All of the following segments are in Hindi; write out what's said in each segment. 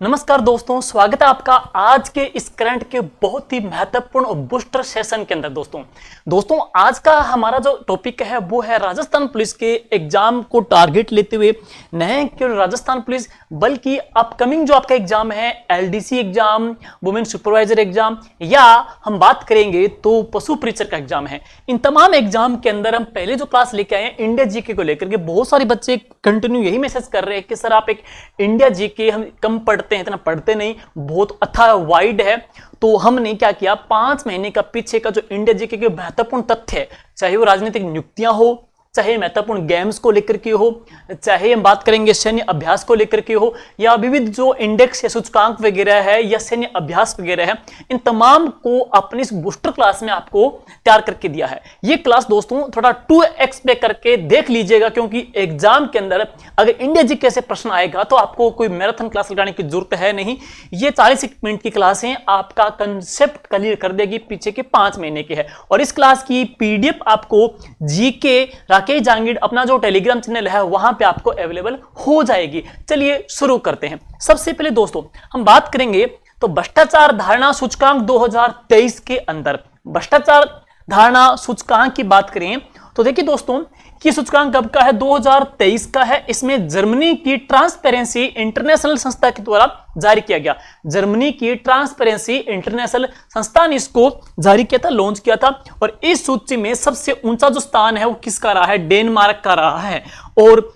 नमस्कार दोस्तों, स्वागत है आपका आज के इस करंट के बहुत ही महत्वपूर्ण बूस्टर सेशन के अंदर। दोस्तों आज का हमारा जो टॉपिक है वो है राजस्थान पुलिस के एग्जाम को टारगेट लेते हुए, नहीं केवल राजस्थान पुलिस बल्कि अपकमिंग जो आपका एग्जाम है LDC exam, women supervisor exam, या हम बात करेंगे तो पशु परीक्षक का एग्जाम है। इन तमाम एग्जाम के अंदर हम पहले जो क्लास लेके आए हैं इंडिया जीके को लेकर के, बहुत सारे बच्चे कंटिन्यू यही मैसेज कर रहे हैं कि सर आप एक इंडिया जीके हम कम पढ़ते हैं, इतना पढ़ते नहीं, बहुत अथाह वाइड है। तो हमने क्या किया, 5 महीने का पीछे का जो इंडिया जीके के महत्वपूर्ण तथ्य है, चाहे वो राजनीतिक नियुक्तियां हो, चाहे महत्वपूर्ण गेम्स को लेकर के हो, चाहे हम बात करेंगे सैन्य अभ्यास को लेकर के हो, या विविध जो इंडेक्स या सूचकांक वगैरह है या सैन्य अभ्यास वगैरह है, इन तमाम को अपनी इस बूस्टर क्लास में आपको तैयार करके दिया है। ये क्लास दोस्तों थोड़ा 2x पे करके देख लीजिएगा, क्योंकि एग्जाम के अंदर अगर इंडिया जीके से प्रश्न आएगा तो आपको कोई मैराथन क्लास लगाने की जरूरत है नहीं। ये 40 मिनट की क्लास है, आपका कंसेप्ट क्लियर कर देगी, पीछे के 5 महीने की है। और इस क्लास की पीडीएफ आपको जीके राकेश जहांगीर अपना जो टेलीग्राम चैनल है वहां पे आपको अवेलेबल हो जाएगी। चलिए शुरू करते हैं। सबसे पहले दोस्तों हम बात करेंगे तो भ्रष्टाचार धारणा सूचकांक 2023 के अंदर भ्रष्टाचार धारणा सूचकांक की बात करें तो देखिए दोस्तों कि सूचकांक कब का है, 2023 का है। इसमें जर्मनी की ट्रांसपेरेंसी इंटरनेशनल संस्था के द्वारा जारी किया गया। जर्मनी की ट्रांसपेरेंसी इंटरनेशनल संस्था ने इसको जारी किया था, लॉन्च किया था। और इस सूची में सबसे ऊंचा जो स्थान है वो किसका रहा है, डेनमार्क का रहा है। और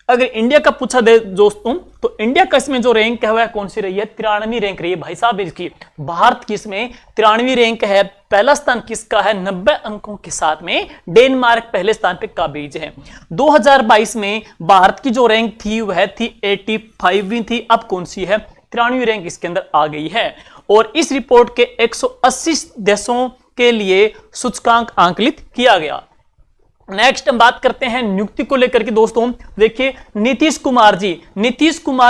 अगर इंडिया का पूछा दे दोस्तों तो इंडिया का इसमें जो रैंक है वह कौन सी रही है, 93वीं रैंक रही है भाई साहब इसकी। भारत की इसमें 93वीं रैंक है। पहला स्थान किसका है, 90 अंकों के साथ में डेनमार्क पहले स्थान पे काबिज है। 2022 में भारत की जो रैंक थी वह थी 85वीं थी, अब कौन सी है, 93वीं रैंक इसके अंदर आ गई है। और इस रिपोर्ट के 180 देशों के लिए सूचकांक आंकलित किया गया। नेक्स्ट हम बात करते हैं नियुक्ति को लेकर के दोस्तों। देखिए नीतीश कुमार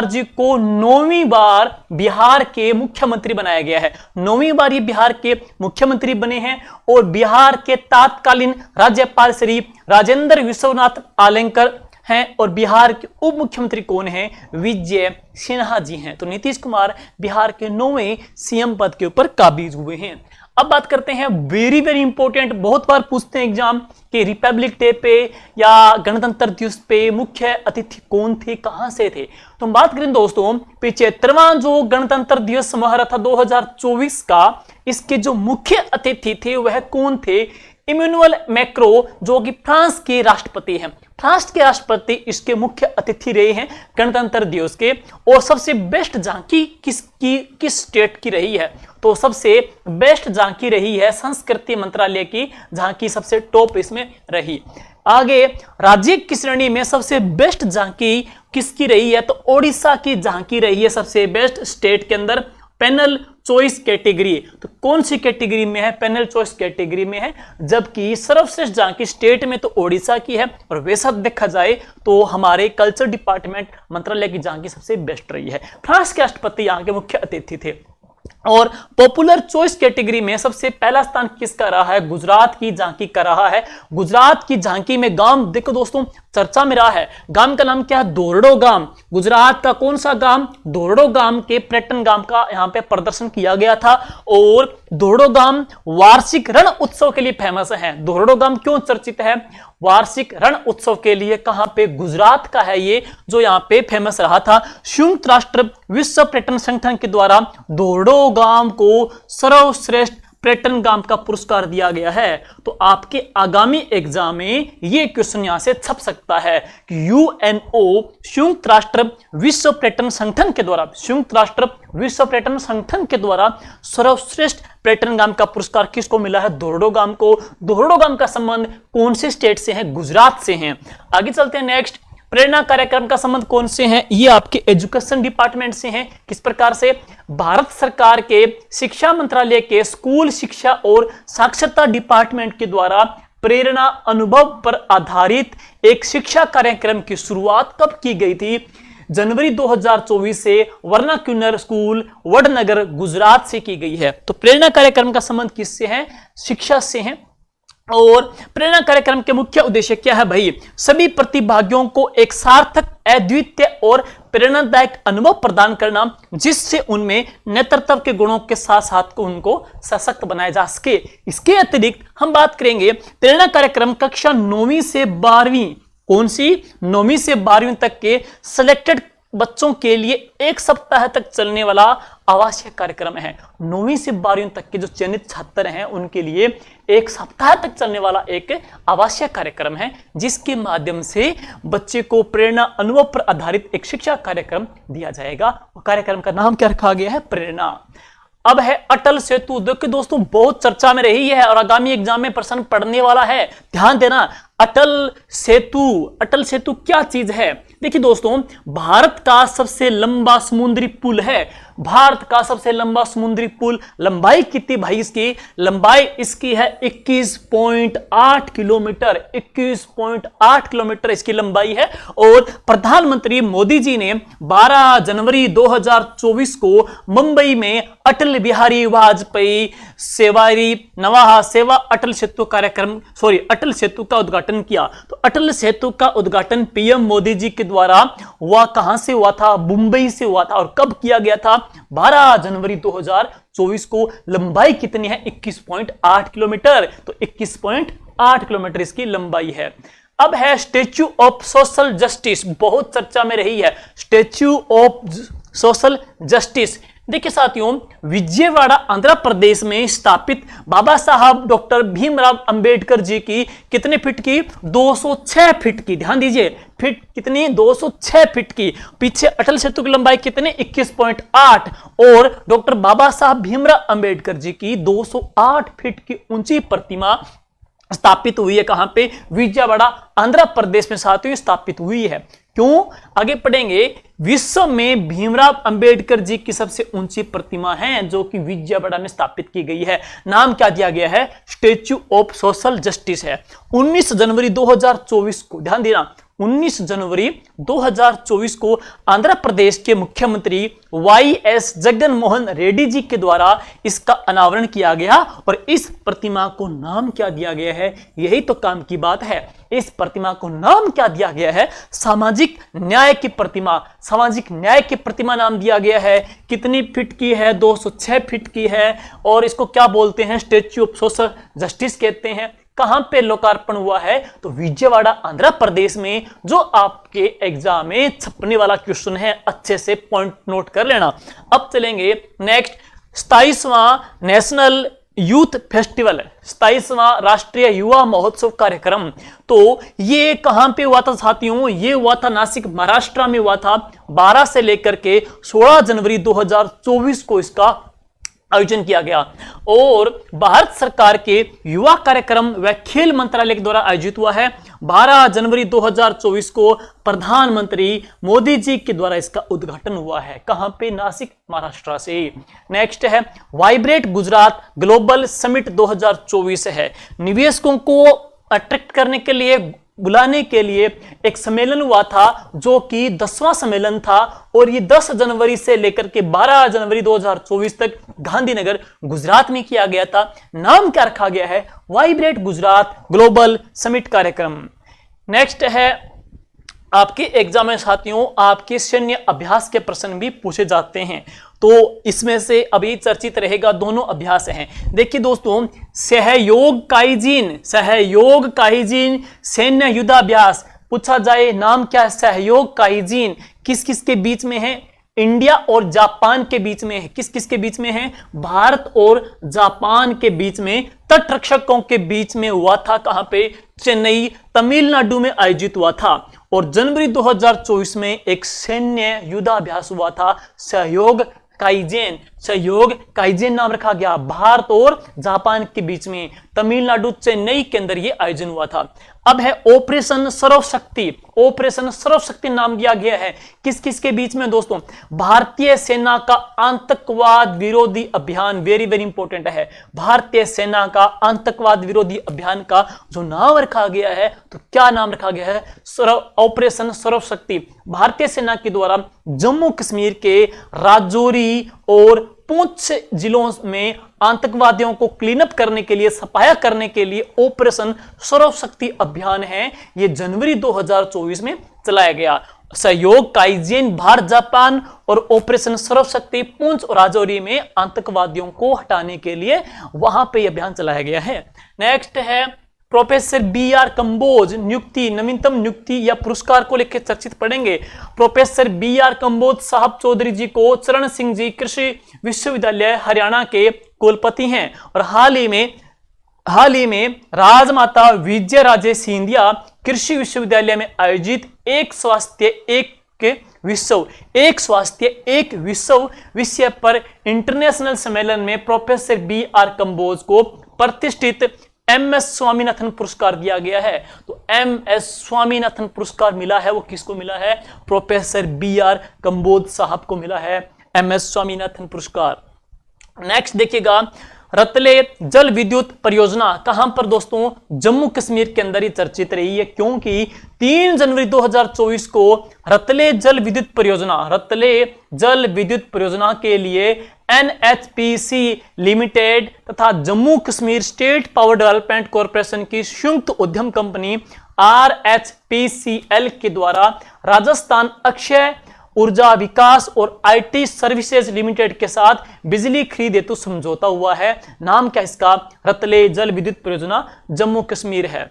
जी को 9वीं बार बिहार के मुख्यमंत्री बनाया गया है। 9वीं बार ये बिहार के मुख्यमंत्री बने हैं। और बिहार के तत्कालीन राज्यपाल श्री राजेंद्र विश्वनाथ आलेंकर हैं। और बिहार के उप मुख्यमंत्री कौन हैं, विजय सिन्हा जी हैं। तो नीतीश कुमार बिहार के 9वें सीएम पद के ऊपर काबिज हुए हैं। अब बात करते हैं वेरी वेरी इंपॉर्टेंट, बहुत बार पूछते हैं एग्जाम के रिपब्लिक डे पे या गणतंत्र दिवस पे मुख्य अतिथि कौन थे, कहां से थे। तो हम बात करें दोस्तों 75वां जो गणतंत्र दिवस समारोह था 2024 का, इसके जो मुख्य अतिथि थे वह कौन थे, इमैनुअल मैक्रो जो कि फ्रांस के राष्ट्रपति हैं। फ्रांस के राष्ट्रपति इसके मुख्य अतिथि रहे हैं गणतंत्र दिवस के। और सबसे बेस्ट झांकी किस स्टेट की रही है, तो सबसे बेस्ट झांकी रही है संस्कृति मंत्रालय की झांकी, सबसे टॉप इसमें रही। आगे राज्य की श्रेणी में सबसे बेस्ट झांकी किसकी रही है, तो ओडिशा की झांकी रही है सबसे बेस्ट स्टेट के अंदर, पैनल चॉइस कैटेगरी। तो कौन सी कैटेगरी में है, पैनल चॉइस कैटेगरी में है। जबकि सर्वश्रेष्ठ झांकी स्टेट में तो ओडिशा की है। और वैसा देखा जाए तो हमारे कल्चर डिपार्टमेंट मंत्रालय की झांकी सबसे बेस्ट रही है। फ्रांस के राष्ट्रपति यहाँ के मुख्य अतिथि थे। और पॉपुलर चॉइस कैटेगरी में सबसे पहला स्थान किसका रहा है, गुजरात की झांकी का रहा है। गुजरात की झांकी में गांव देखो दोस्तों चर्चा में रहा है, गांव का नाम क्या है, दोरडो गांव। गुजरात का कौन सा गांव, दोरडो गांव के पर्यटन गांव का यहां पे प्रदर्शन किया गया था। और दोरडो गांव वार्षिक रण उत्सव के लिए फेमस है। दोरडो गांव क्यों चर्चित है, वार्षिक रण उत्सव के लिए। कहां पे, गुजरात का है ये, जो यहां पे फेमस रहा था। संयुक्त राष्ट्र विश्व पर्यटन संगठन के द्वारा दोरडो गांव को सर्वश्रेष्ठ पर्यटन गांव का पुरस्कार दिया गया है। तो आपके आगामी एग्जाम में ये क्वेश्चन यहां से छप सकता है कि यूएनओ संयुक्त राष्ट्र विश्व पर्यटन संगठन के द्वारा, संयुक्त राष्ट्र विश्व पर्यटन संगठन के द्वारा सर्वश्रेष्ठ पर्यटन गांव का पुरस्कार किसको मिला है, दोरडो गांव को। दोरडो गांव का संबंध कौन से स्टेट से है, गुजरात से है। आगे चलते हैं नेक्स्ट, प्रेरणा कार्यक्रम का संबंध कौन से हैं, ये आपके एजुकेशन डिपार्टमेंट से हैं। किस प्रकार से, भारत सरकार के शिक्षा मंत्रालय के स्कूल शिक्षा और साक्षरता डिपार्टमेंट के द्वारा प्रेरणा अनुभव पर आधारित एक शिक्षा कार्यक्रम की शुरुआत कब की गई थी, जनवरी 2024 से वर्नाक्यूलर स्कूल वडनगर गुजरात से की गई है। तो प्रेरणा कार्यक्रम का संबंध किससे है, शिक्षा से है। और प्रेरणा कार्यक्रम के मुख्य उद्देश्य क्या है भाई, सभी प्रतिभागियों को एक सार्थक, अद्वितीय और प्रेरणादायक अनुभव प्रदान करना, जिससे उनमें नेतृत्व के गुणों के साथ साथ उनको सशक्त बनाया जा सके। इसके अतिरिक्त हम बात करेंगे प्रेरणा कार्यक्रम कक्षा 9वीं से 12वीं, कौन सी 9वीं से 12वीं तक के सिलेक्टेड बच्चों के लिए 1 सप्ताह तक चलने वाला आवासीय कार्यक्रम है। 9वीं से 12वीं तक के जो चयनित छात्र हैं उनके लिए 1 सप्ताह तक चलने वाला एक आवासीय कार्यक्रम है, जिसके माध्यम से बच्चे को प्रेरणा अनुभव पर आधारित एक शिक्षा कार्यक्रम दिया जाएगा। कार्यक्रम का नाम क्या रखा गया है? प्रेरणा। अब है अटल सेतु। देखिए दोस्तों, बहुत चर्चा में रही है और आगामी एग्जाम में प्रश्न पढ़ने वाला है, ध्यान देना। अटल सेतु, अटल सेतु क्या चीज है? देखिए दोस्तों, भारत का सबसे लंबा समुद्री पुल है। भारत का सबसे लंबा समुद्री पुल, लंबाई कितनी भाई इसकी? लंबाई इसकी है 21.8 किलोमीटर। 21.8 किलोमीटर इसकी लंबाई है। और प्रधानमंत्री मोदी जी ने 12 जनवरी 2024 को मुंबई में अटल बिहारी वाजपेयी सेवारी नवाहा सेवा अटल सेतु कार्यक्रम अटल सेतु का उद्घाटन किया। तो अटल सेतु का उद्घाटन पीएम मोदी जी के द्वारा हुआ। कहां से हुआ था? मुंबई से हुआ था। और कब किया गया था? 12 जनवरी 2024 को। लंबाई कितनी है? 21.8 किलोमीटर। तो 21.8 किलोमीटर इसकी लंबाई है। अब है स्टैच्यू ऑफ सोशल जस्टिस, बहुत चर्चा में रही है स्टैच्यू ऑफ सोशल जस्टिस। देखिए साथियों, विजयवाड़ा आंध्र प्रदेश में स्थापित बाबा साहब डॉक्टर भीमराव अंबेडकर जी की कितने फीट की? 206 फीट की। ध्यान दीजिए, फीट कितनी? 206 फीट की। पीछे अटल सेतु की लंबाई कितनी? 21.8। और डॉक्टर बाबा साहब भीमराव अंबेडकर जी की 208 फीट की ऊंची प्रतिमा स्थापित हुई है। कहां पे? विजयवाड़ा आंध्र प्रदेश में साथियों स्थापित हुई है। क्यों? आगे पढ़ेंगे। विश्व में भीमराव अंबेडकर जी की सबसे ऊंची प्रतिमा है जो कि विजयवाड़ा में स्थापित की गई है। नाम क्या दिया गया है? स्टैच्यू ऑफ सोशल जस्टिस है। 19 जनवरी 2024 को, ध्यान देना, 19 जनवरी 2024 को आंध्र प्रदेश के मुख्यमंत्री वाईएस जगनमोहन रेड्डी जी के द्वारा इसका अनावरण किया गया। और इस प्रतिमा को नाम क्या दिया गया है? यही तो काम की बात है। इस प्रतिमा को नाम क्या दिया गया है? सामाजिक न्याय की प्रतिमा। सामाजिक न्याय की प्रतिमा नाम दिया गया है। कितनी फीट की है? 206 फीट की है। और इसको क्या बोलते हैं? स्टैच्यू ऑफ सोशल जस्टिस कहते हैं। कहां पे लोकार्पण हुआ है? तो विजयवाड़ा आंध्र प्रदेश में, जो आपके एग्जाम में छपने वाला क्वेश्चन है। अच्छे से पॉइंट नोट कर लेना। अब चलेंगे नेक्स्ट, 27वां नेशनल यूथ फेस्टिवल, 27वां राष्ट्रीय युवा महोत्सव कार्यक्रम। तो ये कहां पे हुआ था साथियों? ये हुआ था नासिक महाराष्ट्र में हुआ था। 12 से लेकर के 16 जनवरी 2024 को इसका आयोजन किया गया। और भारत सरकार के युवा कार्यक्रम व खेल मंत्रालय के द्वारा आयोजित हुआ है। 12 जनवरी 2024 को प्रधानमंत्री मोदी जी के द्वारा इसका उद्घाटन हुआ है। कहां पे? नासिक महाराष्ट्र से। नेक्स्ट है वाइब्रेट गुजरात ग्लोबल समिट 2024 है। निवेशकों को अट्रैक्ट करने के लिए, बुलाने के लिए एक सम्मेलन हुआ था जो कि 10वां सम्मेलन था। और ये 10 जनवरी से लेकर के 12 जनवरी 2024 तक गांधीनगर गुजरात में किया गया था। नाम क्या रखा गया है? वाइब्रेट गुजरात ग्लोबल समिट कार्यक्रम। नेक्स्ट है आपके एग्जाम में साथियों, आपके सैन्य अभ्यास के प्रश्न भी पूछे जाते हैं। तो इसमें से अभी चर्चित रहेगा, दोनों अभ्यास हैं। देखिए दोस्तों, सहयोग काइजिन, सहयोग काइजिन सैन्य युद्धाभ्यास पूछा जाए, नाम क्या है? सहयोग काइजिन किस किस के बीच में है? इंडिया और जापान के बीच में है। किस किस के बीच में है? भारत और जापान के बीच में, तट रक्षकों के बीच में हुआ था। कहां पे? चेन्नई तमिलनाडु में आयोजित हुआ था। और जनवरी 2024 में एक सैन्य युद्धाभ्यास हुआ था, सहयोग काइजेन। सहयोग काइजेन नाम रखा गया। भारत और जापान के बीच में तमिलनाडु चेन्नई के अंदर यह आयोजन हुआ था। अब है ऑपरेशन सर्वशक्ति। ऑपरेशन सर्वशक्ति नाम दिया गया है किस किस के बीच में दोस्तों? भारतीय सेना का आतंकवाद विरोधी अभियान, वेरी वेरी इंपॉर्टेंट है। भारतीय सेना का आतंकवाद विरोधी अभियान का जो नाम रखा गया है, तो क्या नाम रखा गया है? ऑपरेशन सर्वशक्ति। भारतीय सेना के द्वारा जम्मू कश्मीर के राजौरी और पुंछ जिलों में आतंकवादियों को क्लीन अप करने के लिए, सफाया करने के लिए ऑपरेशन सर्वशक्ति अभियान है। यह जनवरी 2024 में चलाया गया। सहयोग काइजिन भारत जापान और ऑपरेशन सर्वशक्ति पुंछ और राजौरी में आतंकवादियों को हटाने के लिए वहां पे अभियान चलाया गया है। नेक्स्ट है प्रोफेसर बी आर कंबोज नियुक्ति, नवीनतम नियुक्ति या पुरस्कार को लेकर चर्चित पढ़ेंगे। प्रोफेसर बी आर कंबोज साहब चौधरी जी को चरण सिंह जी कृषि विश्वविद्यालय हरियाणा के कुलपति हैं और हाल ही में राजमाता विजय राजे सिंधिया कृषि विश्वविद्यालय में आयोजित एक स्वास्थ्य एक विश्व विषय पर इंटरनेशनल सम्मेलन में प्रोफेसर बी आर कंबोज को प्रतिष्ठित MS स्वामीनाथन पुरस्कार दिया गया है। तो MS स्वामीनाथन पुरस्कार मिला है, वो किसको मिला है? प्रोफेसर बी आर कंबोज साहब को मिला है MS स्वामीनाथन पुरस्कार। नेक्स्ट देखिएगा, रतले जल विद्युत परियोजना कहां पर दोस्तों? जम्मू कश्मीर के अंदर ही चर्चित रही है, क्योंकि 3 जनवरी 2024 को रतले जल विद्युत परियोजना के लिए NHPC लिमिटेड तथा Jammu Kashmir state power development corporation की संयुक्त उद्यम कंपनी RHPCL के द्वारा राजस्थान अक्षय ऊर्जा विकास और IT सर्विसेज लिमिटेड के साथ बिजली खरीद हेतु समझौता हुआ है। नाम क्या इसका? रतले जल विद्युत परियोजना, जम्मू कश्मीर है।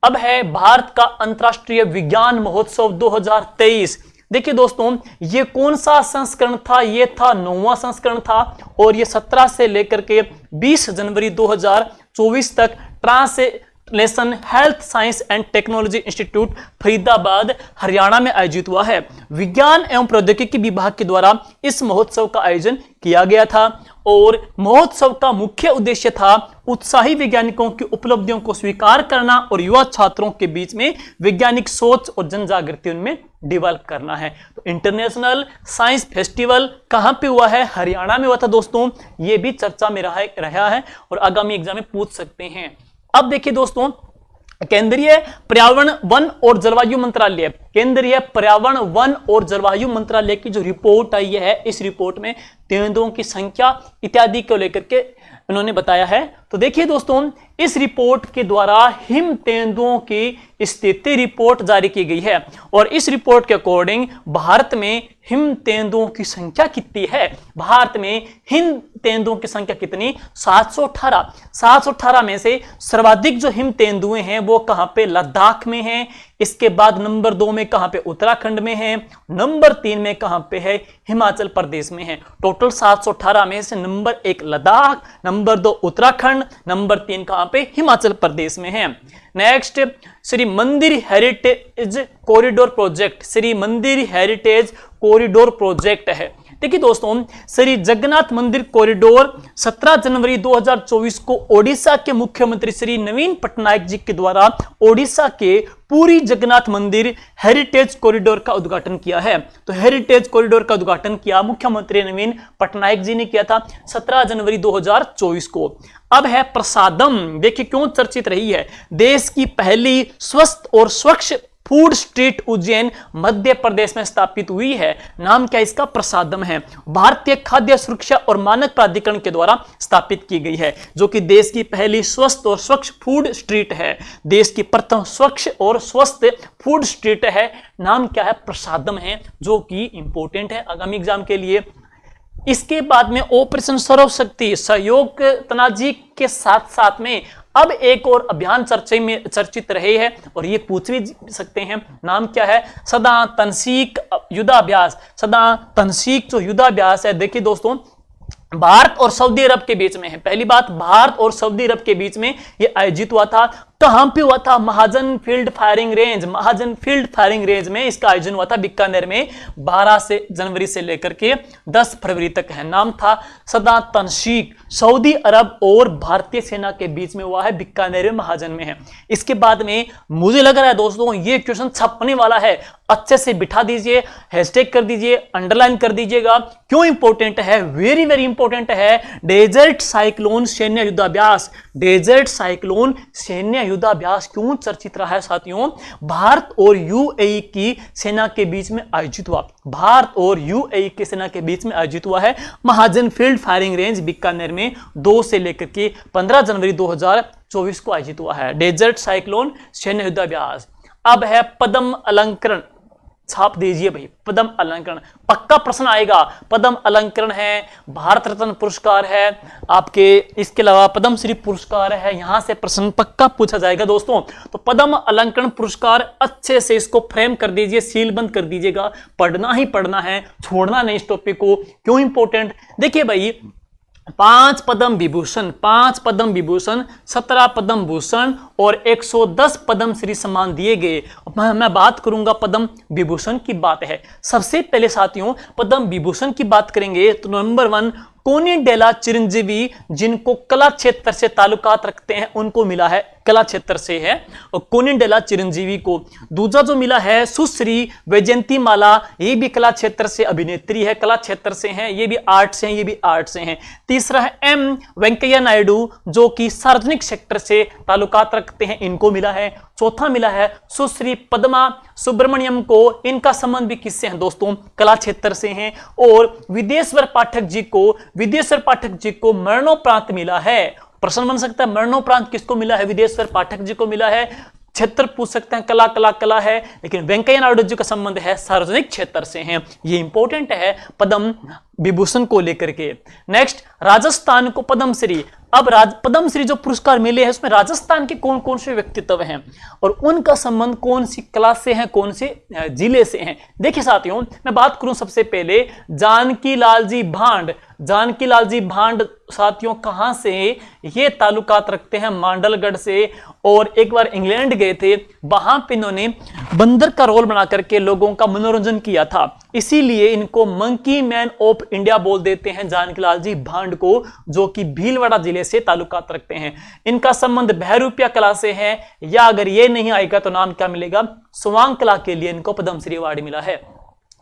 अब है भारत का अंतर्राष्ट्रीय विज्ञान महोत्सव 2023। देखिए दोस्तों, ये कौन सा संस्करण था? ये था 9वां संस्करण था और ये 17 से लेकर के 20 जनवरी 2024 तक translation health science and technology institute Faridabad Haryana में आयोजित हुआ है। विज्ञान एवं प्रौद्योगिकी विभाग के द्वारा इस महोत्सव का आयोजन किया गया था और महोत्सव का मुख्य उद्देश्य था उत्साही वैज्ञानिकों की उपलब्धियों को स्वीकार करना और युवा छात्रों के बीच में वैज्ञानिक सोच और जन जागृति उनमें डेवलप करना है। तो इंटरनेशनल साइंस फेस्टिवल कहां पे हुआ है? हरियाणा में हुआ था दोस्तों। ये भी चर्चा में रहा है और आगामी एग्जाम में पूछ सकते हैं। अब देखिए दोस्तों, केंद्रीय पर्यावरण वन और जलवायु मंत्रालय, केंद्रीय पर्यावरण वन और जलवायु मंत्रालय की जो रिपोर्ट आई है, इस रिपोर्ट में तेंदुओं की संख्या इत्यादि को लेकर के उन्होंने बताया है। तो देखिए दोस्तों, इस रिपोर्ट के द्वारा हिम तेंदुओं की स्थिति रिपोर्ट जारी की गई है और इस रिपोर्ट के अकॉर्डिंग भारत में हिम तेंदुओं की संख्या कितनी है? भारत में हिम तेंदुओं की संख्या कितनी? 718। 718 में से सर्वाधिक जो हिम तेंदुए हैं वो कहां पे? लद्दाख में हैं। इसके बाद नंबर 2 में कहां पे? उत्तराखंड में है। नंबर 3 में कहां पे है? हिमाचल प्रदेश में है। टोटल 718 में से number 1 Ladakh, number 2 Uttarakhand, number 3 कहां पे? हिमाचल प्रदेश में है। नेक्स्ट, श्री मंदिर हेरिटेज कॉरिडोर प्रोजेक्ट, श्री मंदिर हेरिटेज कॉरिडोर प्रोजेक्ट है। देखिए दोस्तों, श्री जगन्नाथ मंदिर कॉरिडोर 17 जनवरी 2024 को ओडिशा के मुख्यमंत्री श्री नवीन पटनायक जी के द्वारा ओडिशा के पूरी जगन्नाथ मंदिर हेरिटेज कॉरिडोर का उद्घाटन किया है। तो हेरिटेज कॉरिडोर का उद्घाटन किया मुख्यमंत्री नवीन पटनायक जी ने किया था 17 जनवरी 2024 को। अब है प्रसादम। देखिए क्यों चर्चित रही है? देश की पहली स्वस्थ और स्वच्छ फूड स्ट्रीट उज्जैन मध्य प्रदेश में स्थापित हुई है। नाम क्या इसका? प्रसादम है। भारतीय खाद्य सुरक्षा और मानक प्राधिकरण के द्वारा स्थापित की गई है, जो कि देश की पहली स्वस्थ और स्वच्छ फूड स्ट्रीट है। देश की प्रथम स्वच्छ और स्वस्थ फूड स्ट्रीट है। नाम क्या है? प्रसादम है, जो कि इंपॉर्टेंट है आगामी एग्जाम के लिए। इसके बाद में ऑपरेशन सर्वशक्ति सहयोग तनाजी के साथ साथ में अब एक और अभियान चर्चित रहे हैं और ये पूछ भी सकते हैं। नाम क्या है? सदा तनसीक युद्धाभ्यास। सदा तनसीक जो युद्धाभ्यास है, देखिए दोस्तों, भारत और सऊदी अरब के बीच में है। पहली बात, भारत और सऊदी अरब के बीच में ये आयोजित हुआ था। कहां पे हुआ था? महाजन फील्ड फायरिंग रेंज। महाजन फील्ड फायरिंग रेंज में इसका आयोजन हुआ था बीकानेर में 12 जनवरी से लेकर के 10 फरवरी तक है। नाम था सदा तनसीक। सऊदी अरब और भारतीय सेना के बीच में हुआ है, बीकानेर में, महाजन में है। इसके बाद में मुझे लग रहा है दोस्तों ये क्वेश्चन छपने वाला है, अच्छे से बिठा दीजिए, हैशटैग कर दीजिए, अंडरलाइन कर दीजिएगा। क्यों इंपॉर्टेंट है? वेरी वेरी इंपॉर्टेंट है। डेजर्ट साइक्लोन सैन्य युद्धाभ्यास। डेजर्ट साइक्लोन सैन्य युद्धाभ्यास क्यों चर्चित रहा है साथियों? भारत और यूएई की सेना के बीच में आयोजित हुआ। भारत और यूएई की सेना के बीच में आयोजित हुआ है महाजन फील्ड फायरिंग रेंज बीकानेर में 2 से लेकर के 15 जनवरी 2024 को आयोजित हुआ है डेजर्ट साइक्लोन सैन्य युद्धाभ्यास। अब है पद्म अलंकरण। छाप दीजिए भाई, पद्म अलंकरण पक्का प्रश्न आएगा। पद्म अलंकरण है, भारत रत्न पुरस्कार है आपके, इसके अलावा पद्मश्री पुरस्कार है, यहां से प्रश्न पक्का पूछा जाएगा दोस्तों। तो पद्म अलंकरण पुरस्कार अच्छे से इसको फ्रेम कर दीजिए, सील बंद कर दीजिएगा, पढ़ना ही पढ़ना है, छोड़ना नहीं इस टॉपिक को। क्यों इंपॉर्टेंट, देखिए भाई 5 पद्म विभूषण, 5 पद्म विभूषण, 17 पद्म भूषण और 110 पद्मश्री सम्मान दिए गए। मैं बात करूंगा पद्म विभूषण की बात है। सबसे पहले साथियों पद्म विभूषण की बात करेंगे तो नंबर 1 कोनिडेला चिरंजीवी, जिनको कला क्षेत्र से ताल्लुकात रखते हैं, उनको मिला है, कला क्षेत्र से है और कोनिडेला चिरंजीवी को। दूसरा जो मिला है सुश्री वैजयंती माला, ये भी कला क्षेत्र से अभिनेत्री है, कला क्षेत्र से हैं, ये भी आर्ट से हैं, ये भी आर्ट से हैं। तीसरा है एम वेंकैया नायडू, जो कि सार्वजनिक सेक्टर से ताल्लुकात रखते हैं, इनको मिला है। चौथा मिला है सुश्री पद्मा सुब्रमण्यम को, इनका संबंध भी किससे है दोस्तों, कला क्षेत्र से हैं। और विदेश्वर पाठक जी को मरणोपरांत मिला है। प्रश्न बन सकता है मरणोपरांत किसको मिला है, विदेश्वर पाठक जी को मिला है। क्षेत्र पूछ सकते हैं, कला है, लेकिन वेंकैया नायडू जी का संबंध है सार्वजनिक क्षेत्र से हैं, ये इंपॉर्टेंट है पद्म विभूषण को लेकर के। नेक्स्ट राजस्थान को पद्मश्री। अब पद्मश्री जो पुरस्कार मिले हैं उसमें राजस्थान के कौन कौन से व्यक्तित्व हैं और उनका संबंध कौन सी कला से है, कौन से जिले से हैं। देखिए साथियों मैं बात करूं सबसे पहले जानकी लाल जी भांड। जानकी लाल जी भांड साथियों कहां से, ये ताल्लुकात रखते हैं मांडलगढ़ से, और एक बार इंग्लैंड गए थे, वहां पे इन्होंने बंदर का रोल बना करके लोगों का मनोरंजन किया था, इसीलिए इनको मंकी मैन ऑफ इंडिया बोल देते हैं जानकी लाल जी भांड को, जो कि भीलवाड़ा जिले से ताल्लुकात रखते हैं। इनका संबंध बहरूपिया कला से है, या अगर ये नहीं आएगा तो नाम क्या मिलेगा, स्वांग कला के लिए इनको पद्मश्री अवार्ड मिला है।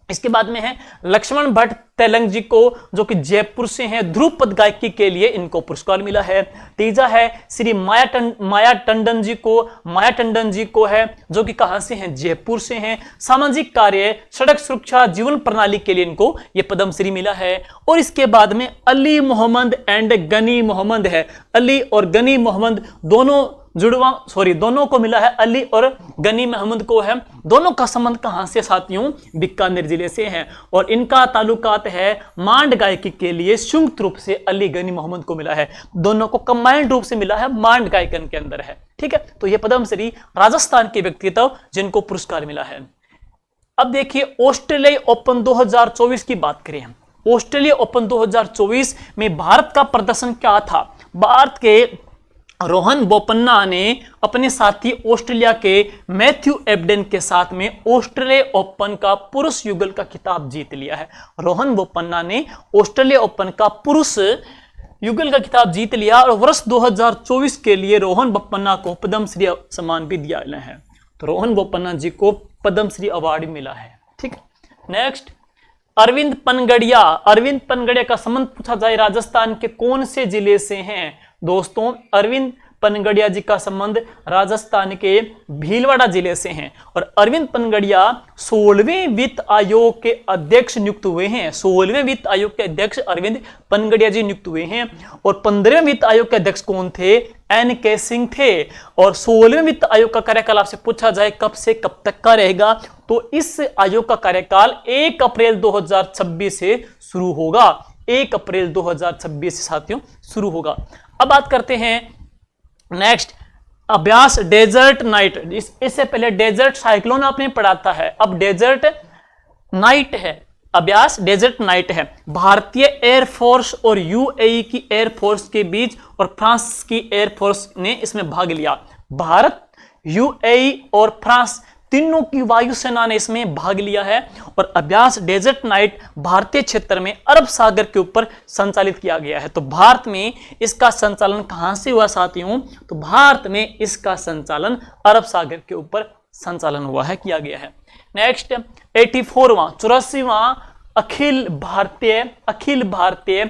इसके बाद में है लक्ष्मण भट्ट तेलंग जी को, जो कि जयपुर से हैं, ध्रुपद गायकी के लिए इनको पुरस्कार मिला है। तीजा है श्री माया टंडन जी को है, जो कि कहां से हैं, जयपुर से हैं। सामाजिक कार्य, सड़क सुरक्षा, जीवन प्रणाली के लिए इनको ये पद्मश्री मिला है। और इसके बाद में अली मोहम्मद एंड गनी मोहम्मद है, अली और गनी मोहम्मद दोनों को मिला है, अली और गनी मोहम्मद को है। दोनों का संबंध कहां से साथियों, बीकानेर जिले से है, और इनका ताल्लुकात है मांड गायकी के लिए संयुक्त रूप से अली गनी मोहम्मद को मिला है। दोनों को कंबाइंड रूप से मिला है, मांड गायकन के अंदर है। ठीक है, तो ये पद्मश्री राजस्थान के व्यक्तित्व जिनको पुरस्कार मिला है। अब देखिए ऑस्ट्रेलिया ओपन 2024 की बात करें। ऑस्ट्रेलिया ओपन 2024 में भारत का प्रदर्शन क्या था। भारत के रोहन बोपन्ना ने अपने साथी ऑस्ट्रेलिया के मैथ्यू एबडेन के साथ में ऑस्ट्रेलिया ओपन का पुरुष युगल का खिताब जीत लिया है। रोहन बोपन्ना ने ऑस्ट्रेलिया ओपन का पुरुष युगल का खिताब जीत लिया और वर्ष 2024 के लिए रोहन बोपन्ना को पद्मश्री सम्मान भी दिया गया है। तो रोहन बोपन्ना जी को पद्मश्री अवार्ड मिला है। ठीक, नेक्स्ट अरविंद पनगड़िया का संबंध पूछा जाए राजस्थान के कौन से जिले से हैं दोस्तों। अरविंद पनगड़िया जी का संबंध राजस्थान के भीलवाड़ा जिले से हैं, और अरविंद पनगड़िया 16वें वित्त आयोग के अध्यक्ष नियुक्त हुए हैं। 16वें वित्त आयोग के अध्यक्ष अरविंद पनगड़िया जी नियुक्त हुए हैं, और 15वें वित्त आयोग के अध्यक्ष कौन थे, NK सिंह थे। और 16वें वित्त आयोग का कार्यकाल आपसे पूछा जाए कब से कब तक का रहेगा, तो इस आयोग का कार्यकाल 1 अप्रैल 2026 से शुरू होगा। 1 अप्रैल 2026 से साथियों शुरू होगा। अब बात करते हैं नेक्स्ट अभ्यास डेजर्ट नाइट। इससे पहले डेजर्ट साइक्लोन आपने पढ़ा था है, अब डेजर्ट नाइट है, अभ्यास डेजर्ट नाइट है। भारतीय एयरफोर्स और UAE की एयरफोर्स के बीच और फ्रांस की एयरफोर्स ने इसमें भाग लिया। भारत, UAE और फ्रांस तीनों की वायुसेना ने इसमें भाग लिया है, और अभ्यास डेजर्ट नाइट भारतीय क्षेत्र में अरब सागर के ऊपर संचालित किया गया है। तो भारत में इसका संचालन कहां से हुआ साथियों, तो भारत में इसका संचालन अरब सागर के ऊपर संचालन हुआ है, किया गया है। नेक्स्ट 84वां अखिल भारतीय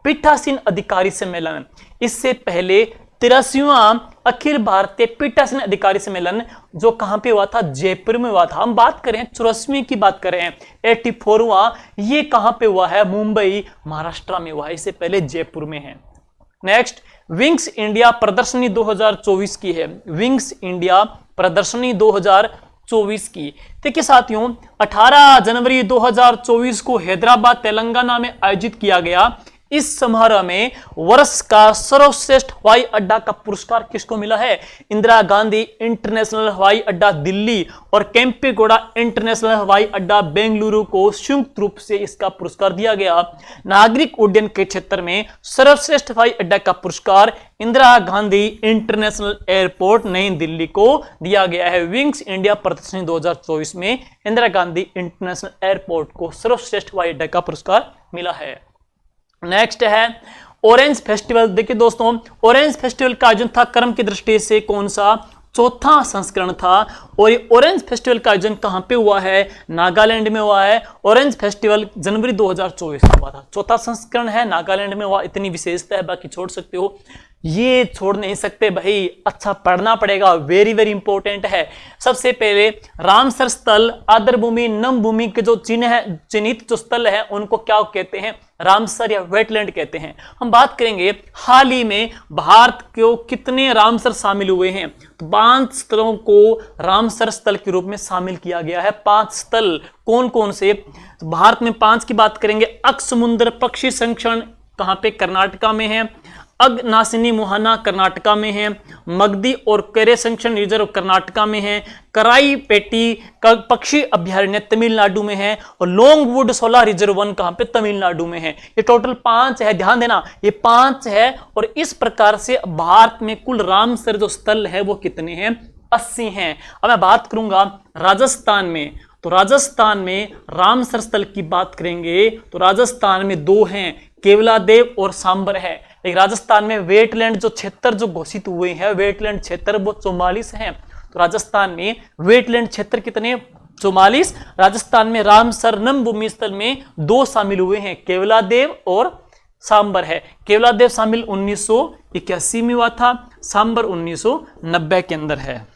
पीठासीन अधिकारी सम्मेलन। इससे पहले 83वां अखिल भारतीय पीठासीन अधिकारी सम्मेलन जो कहां पे हुआ था, जयपुर में हुआ था। हम बात करें 84वीं की बात कर रहे हैं, 84वां ये कहां पे हुआ है, मुंबई महाराष्ट्र में हुआ है, इससे पहले जयपुर में है। नेक्स्ट विंग्स इंडिया प्रदर्शनी 2024 की है। विंग्स इंडिया प्रदर्शनी 2024 की। देखिए साथियों, 18 जनवरी 2024 को हैदराबाद तेलंगाना में आयोजित किया गया इस समारोह में वर्ष का सर्वश्रेष्ठ हवाई अड्डा का पुरस्कार किसको मिला है? इंदिरा गांधी इंटरनेशनल हवाई अड्डा दिल्ली और केम्पेगौड़ा इंटरनेशनल हवाई अड्डा बेंगलुरु को संयुक्त रूप से इसका पुरस्कार दिया गया। नागरिक उड्डयन के क्षेत्र में सर्वश्रेष्ठ हवाई अड्डा का पुरस्कार इंदिरा गांधी इंटरनेशनल एयरपोर्ट नई दिल्ली को दिया गया है। विंग्स इंडिया प्रदर्शनी 2024 में इंदिरा गांधी इंटरनेशनल एयरपोर्ट को सर्वश्रेष्ठ हवाई अड्डा का पुरस्कार मिला है। नेक्स्ट है ऑरेंज फेस्टिवल। देखिए दोस्तों, ऑरेंज फेस्टिवल का आयोजन था क्रम की दृष्टि से कौन सा? चौथा संस्करण था। और ये ऑरेंज फेस्टिवल का आयोजन कहां पे हुआ है? नागालैंड में हुआ है। ऑरेंज फेस्टिवल जनवरी 2024 में हुआ था। चौथा संस्करण है, नागालैंड में हुआ। इतनी विशेषता है, बाकी छोड़ सकते हो, ये छोड़ नहीं सकते भाई, अच्छा पढ़ना पड़ेगा, वेरी वेरी इंपॉर्टेंट है। सबसे पहले रामसर स्थल, आर्द्र भूमि, नम भूमि के जो चिन्हित जो स्थल है उनको क्या कहते हैं? रामसर या वेटलैंड कहते हैं। हम बात करेंगे हाल ही में भारत को कितने रामसर शामिल हुए हैं, तो 5 स्थलों को रामसर स्थल के रूप में शामिल किया गया है। 5 स्थल कौन कौन से? तो भारत में 5 की बात करेंगे। अक्समुंदर पक्षी संरक्षण कहां पे? कर्नाटका में है। अगनासिनी मुहाना कर्नाटका में है। मगधी और केरे संरक्षण रिजर्व कर्नाटका में है। कराई पेटी पक्षी अभ्यारण्य तमिलनाडु में है। और लॉन्गवुड सोला रिजर्व वन कहां पे? तमिलनाडु में है। ये टोटल 5 है, ध्यान देना, ये 5 है। और इस प्रकार से भारत में कुल रामसर जो स्थल है वो कितने हैं? 80 हैं। अब मैं बात करूंगा राजस्थान में, तो राजस्थान में रामसर स्थल की बात करेंगे तो राजस्थान में 2 हैं, केवलादेव और सांबर है। एक राजस्थान में वेटलैंड जो क्षेत्र जो घोषित हुए हैं, वेटलैंड क्षेत्र वो 44 हैं। तो राजस्थान में वेटलैंड क्षेत्र कितने? 44। राजस्थान में रामसर नम भूमि स्थल में 2 शामिल हुए हैं, केवलादेव और सांबर है। केवलादेव शामिल 1981 में हुआ था, सांबर 1990 के अंदर है।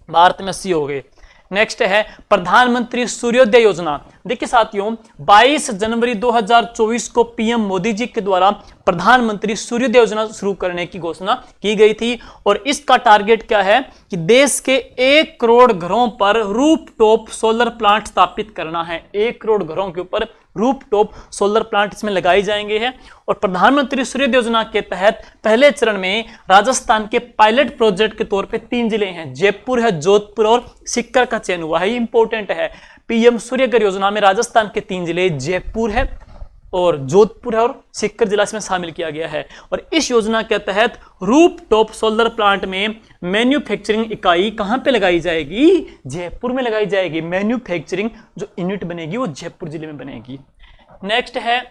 भारत में 80 हो गए। नेक्स्ट है प्रधानमंत्री सूर्योदय योजना। देखिए साथियों, 22 जनवरी 2024 को पीएम मोदी जी के द्वारा प्रधानमंत्री सूर्योदय योजना शुरू करने की घोषणा की गई थी। और इसका टारगेट क्या है कि देश के 1 करोड़ घरों पर रूफटॉप सोलर प्लांट स्थापित करना है। 1 करोड़ घरों के ऊपर रूफटॉप सोलर प्लांट इसमें लगाई जाएंगे हैं। और प्रधानमंत्री सूर्योदय योजना के तहत पहले चरण में राजस्थान के पायलट प्रोजेक्ट के तौर पे 3 जिले हैं, जयपुर है, जोधपुर और सीकर का चयन हुआ है। ये इंपॉर्टेंट है। पीएम सूर्यघर योजना में राजस्थान के 3 जिले जयपुर है और जोधपुर है और सीकर जिला इसमें शामिल किया गया है। और इस योजना के तहत रूफटॉप सोलर प्लांट में मैन्युफैक्चरिंग इकाई कहां पे लगाई जाएगी? जयपुर में लगाई जाएगी। मैन्युफैक्चरिंग जो यूनिट बनेगी वो जयपुर जिले में बनेगी। नेक्स्ट है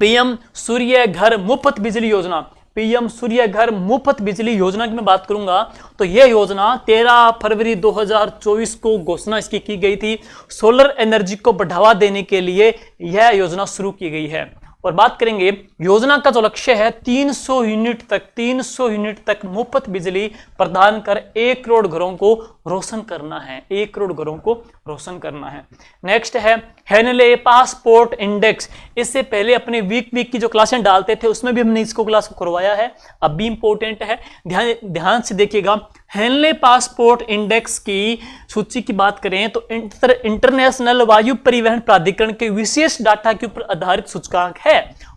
पीएम सूर्य घर मुफ्त बिजली योजना। पीएम सूर्य घर मुफ्त बिजली योजना की मैं बात करूंगा तो यह योजना 13 फरवरी 2024 को घोषणा इसकी की गई थी। सोलर एनर्जी को बढ़ावा देने के लिए यह योजना शुरू की गई है। और बात करेंगे योजना का जो लक्ष्य है 300 यूनिट तक मुफ्त बिजली प्रदान कर 1 करोड़ घरों को रोशन करना है। 1 करोड़ घरों को रोशन करना है। नेक्स्ट है हेनले पासपोर्ट इंडेक्स। इससे पहले अपने वीक की जो क्लासें डालते थे उसमें भी हमने इसको क्लास को करवाया है, अब भी इंपॉर्टेंट है, ध्यान से देखिएगा। हेनले पासपोर्ट इंडेक्स की सूची की बात करें तो इंटरनेशनल वायु परिवहन प्राधिकरण के विशेष डाटा के ऊपर आधारित सूचकांक है।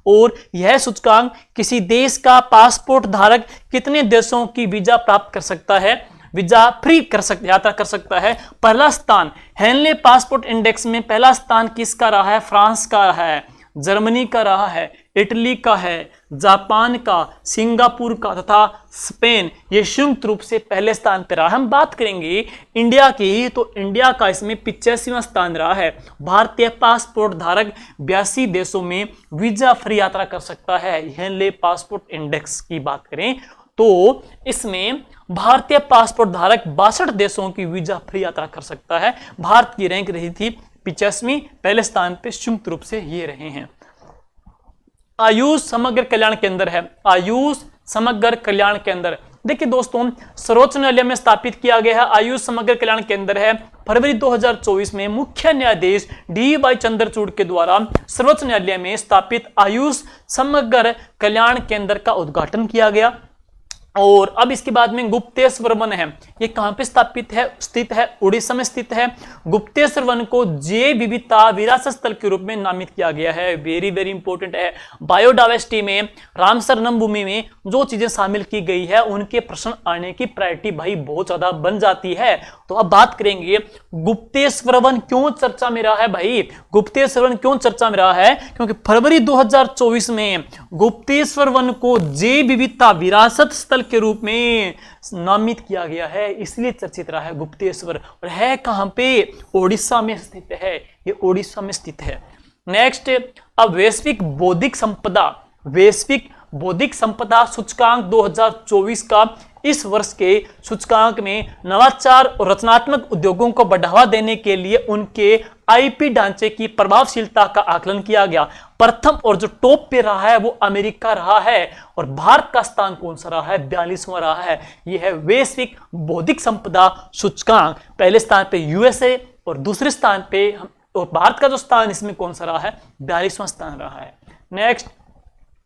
और यह सूचकांक किसी देश का पासपोर्ट धारक कितने देशों की वीजा प्राप्त कर सकता है, वीजा फ्री यात्रा कर सकता है। पहला स्थान हेनले पासपोर्ट इंडेक्स में पहला स्थान किसका रहा है? फ्रांस का रहा है, जर्मनी का रहा है, इटली का है, जापान का, सिंगापुर का तथा स्पेन, ये संयुक्त रूप से पहले स्थान पर रहा। हम बात करेंगे इंडिया की तो इंडिया का इसमें 85वां स्थान रहा है। भारतीय पासपोर्ट धारक 82 देशों में वीजा फ्री यात्रा कर सकता है। हेनले पासपोर्ट इंडेक्स की बात करें तो इसमें भारतीय पासपोर्ट धारक 62 देशों की वीजा फ्री यात्रा कर सकता है। भारत की रैंक रही थी 85वीं, पहले स्थान पे संयुक्त रूप से ये रहे हैं। आयुष समग्र कल्याण केंद्र है, आयुष समग्र कल्याण केंद्र। देखिए दोस्तों, सर्वोच्च न्यायालय में स्थापित किया गया है आयुष समग्र कल्याण केंद्र है। फरवरी 2024 में मुख्य न्यायाधीश DY चंद्रचूड़ के द्वारा सर्वोच्च न्यायालय में स्थापित आयुष समग्र कल्याण केंद्र का उद्घाटन किया गया। और अब इसके बाद में गुप्तेश्वर वन है, ये कहां पे स्थित है, उड़ीसा में स्थित है। गुप्तेश्वर वन को जैव विविधता विरासत स्थल के रूप में नामित किया गया है। वेरी वेरी इंपॉर्टेंट है। बायोडाइवर्सिटी में, रामसर नमभूमि में जो चीजें शामिल की गई है उनके प्रश्न आने की प्रायोरिटी भाई बहुत ज्यादा बन जाती है। तो अब बात करेंगे गुप्तेश्वर वन क्यों चर्चा में रहा है। भाई गुप्तेश्वर वन क्यों चर्चा में रहा है, क्योंकि फरवरी 2024 में गुप्तेश्वर वन को जैव विविधता विरासत स्थल के रूप में नामित किया गया है, इसलिए चर्चित रहा है गुप्तेश्वर। और है कहां पे, ओडिशा में स्थित है, ये ओडिशा में स्थित है। नेक्स्ट, अब वैश्विक बौद्धिक संपदा सूचकांक 2024 का इस वर्ष के सूचकांक में नवाचार और रचनात्मक उद्योगों को बढ़ावा देने के लिए उनके आईपी ढांचे की प्रभावशीलता का आकलन किया गया। प्रथम और जो टॉप पे रहा है वो अमेरिका रहा है, और भारत का स्थान कौन सा रहा है, 42वां रहा है। यह है वैश्विक बौद्धिक संपदा सूचकांक। पहले स्थान पे यूएसए और दूसरे स्थान पे और भारत का जो स्थान इसमें कौन सा रहा है, 42वां स्थान रहा है। नेक्स्ट,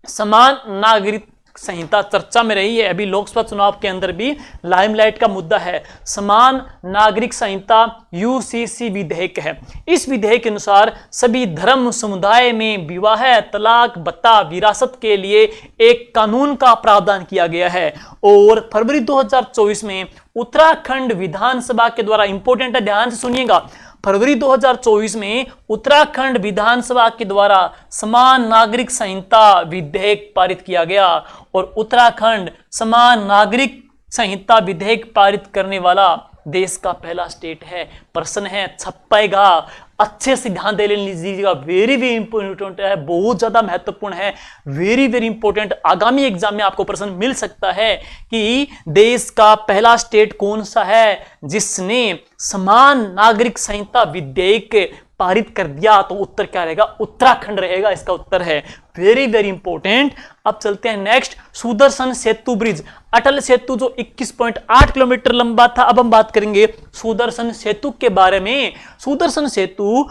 समान नागरिक संहिता चर्चा में रही है, अभी लोकसभा चुनाव के अंदर भी लाइमलाइट का मुद्दा है। समान नागरिक संहिता यूसीसी विधेयक है। इस विधेयक के अनुसार सभी धर्म समुदाय में विवाह, तलाक, भत्ता, विरासत के लिए एक कानून का प्रावधान किया गया है। और फरवरी 2024 में उत्तराखंड विधानसभा के द्वारा, इंपॉर्टेंट है ध्यान से सुनिएगा, फरवरी 2024 में उत्तराखंड विधानसभा के द्वारा समान नागरिक संहिता विधेयक पारित किया गया। और उत्तराखंड समान नागरिक संहिता विधेयक पारित करने वाला देश का पहला स्टेट है। प्रश्न है, छपेगा, अच्छे से ध्यान दे लीजिएगा, वेरी वेरी इंपॉर्टेंट है, बहुत ज्यादा महत्वपूर्ण है, वेरी वेरी इंपॉर्टेंट। आगामी एग्जाम में आपको प्रश्न मिल सकता है कि देश का पहला स्टेट कौन सा है जिसने समान नागरिक संहिता विधेयक पारित कर दिया, तो उत्तर क्या रहेगा, उत्तराखंड रहेगा, इसका उत्तर है। Very very important. अब चलते हैं नेक्स्ट, सुदर्शन सेतु ब्रिज। अटल सेतु जो 21.8 किलोमीटर लंबा था, अब हम बात करेंगे सुदर्शन सेतु के बारे में। सुदर्शन सेतु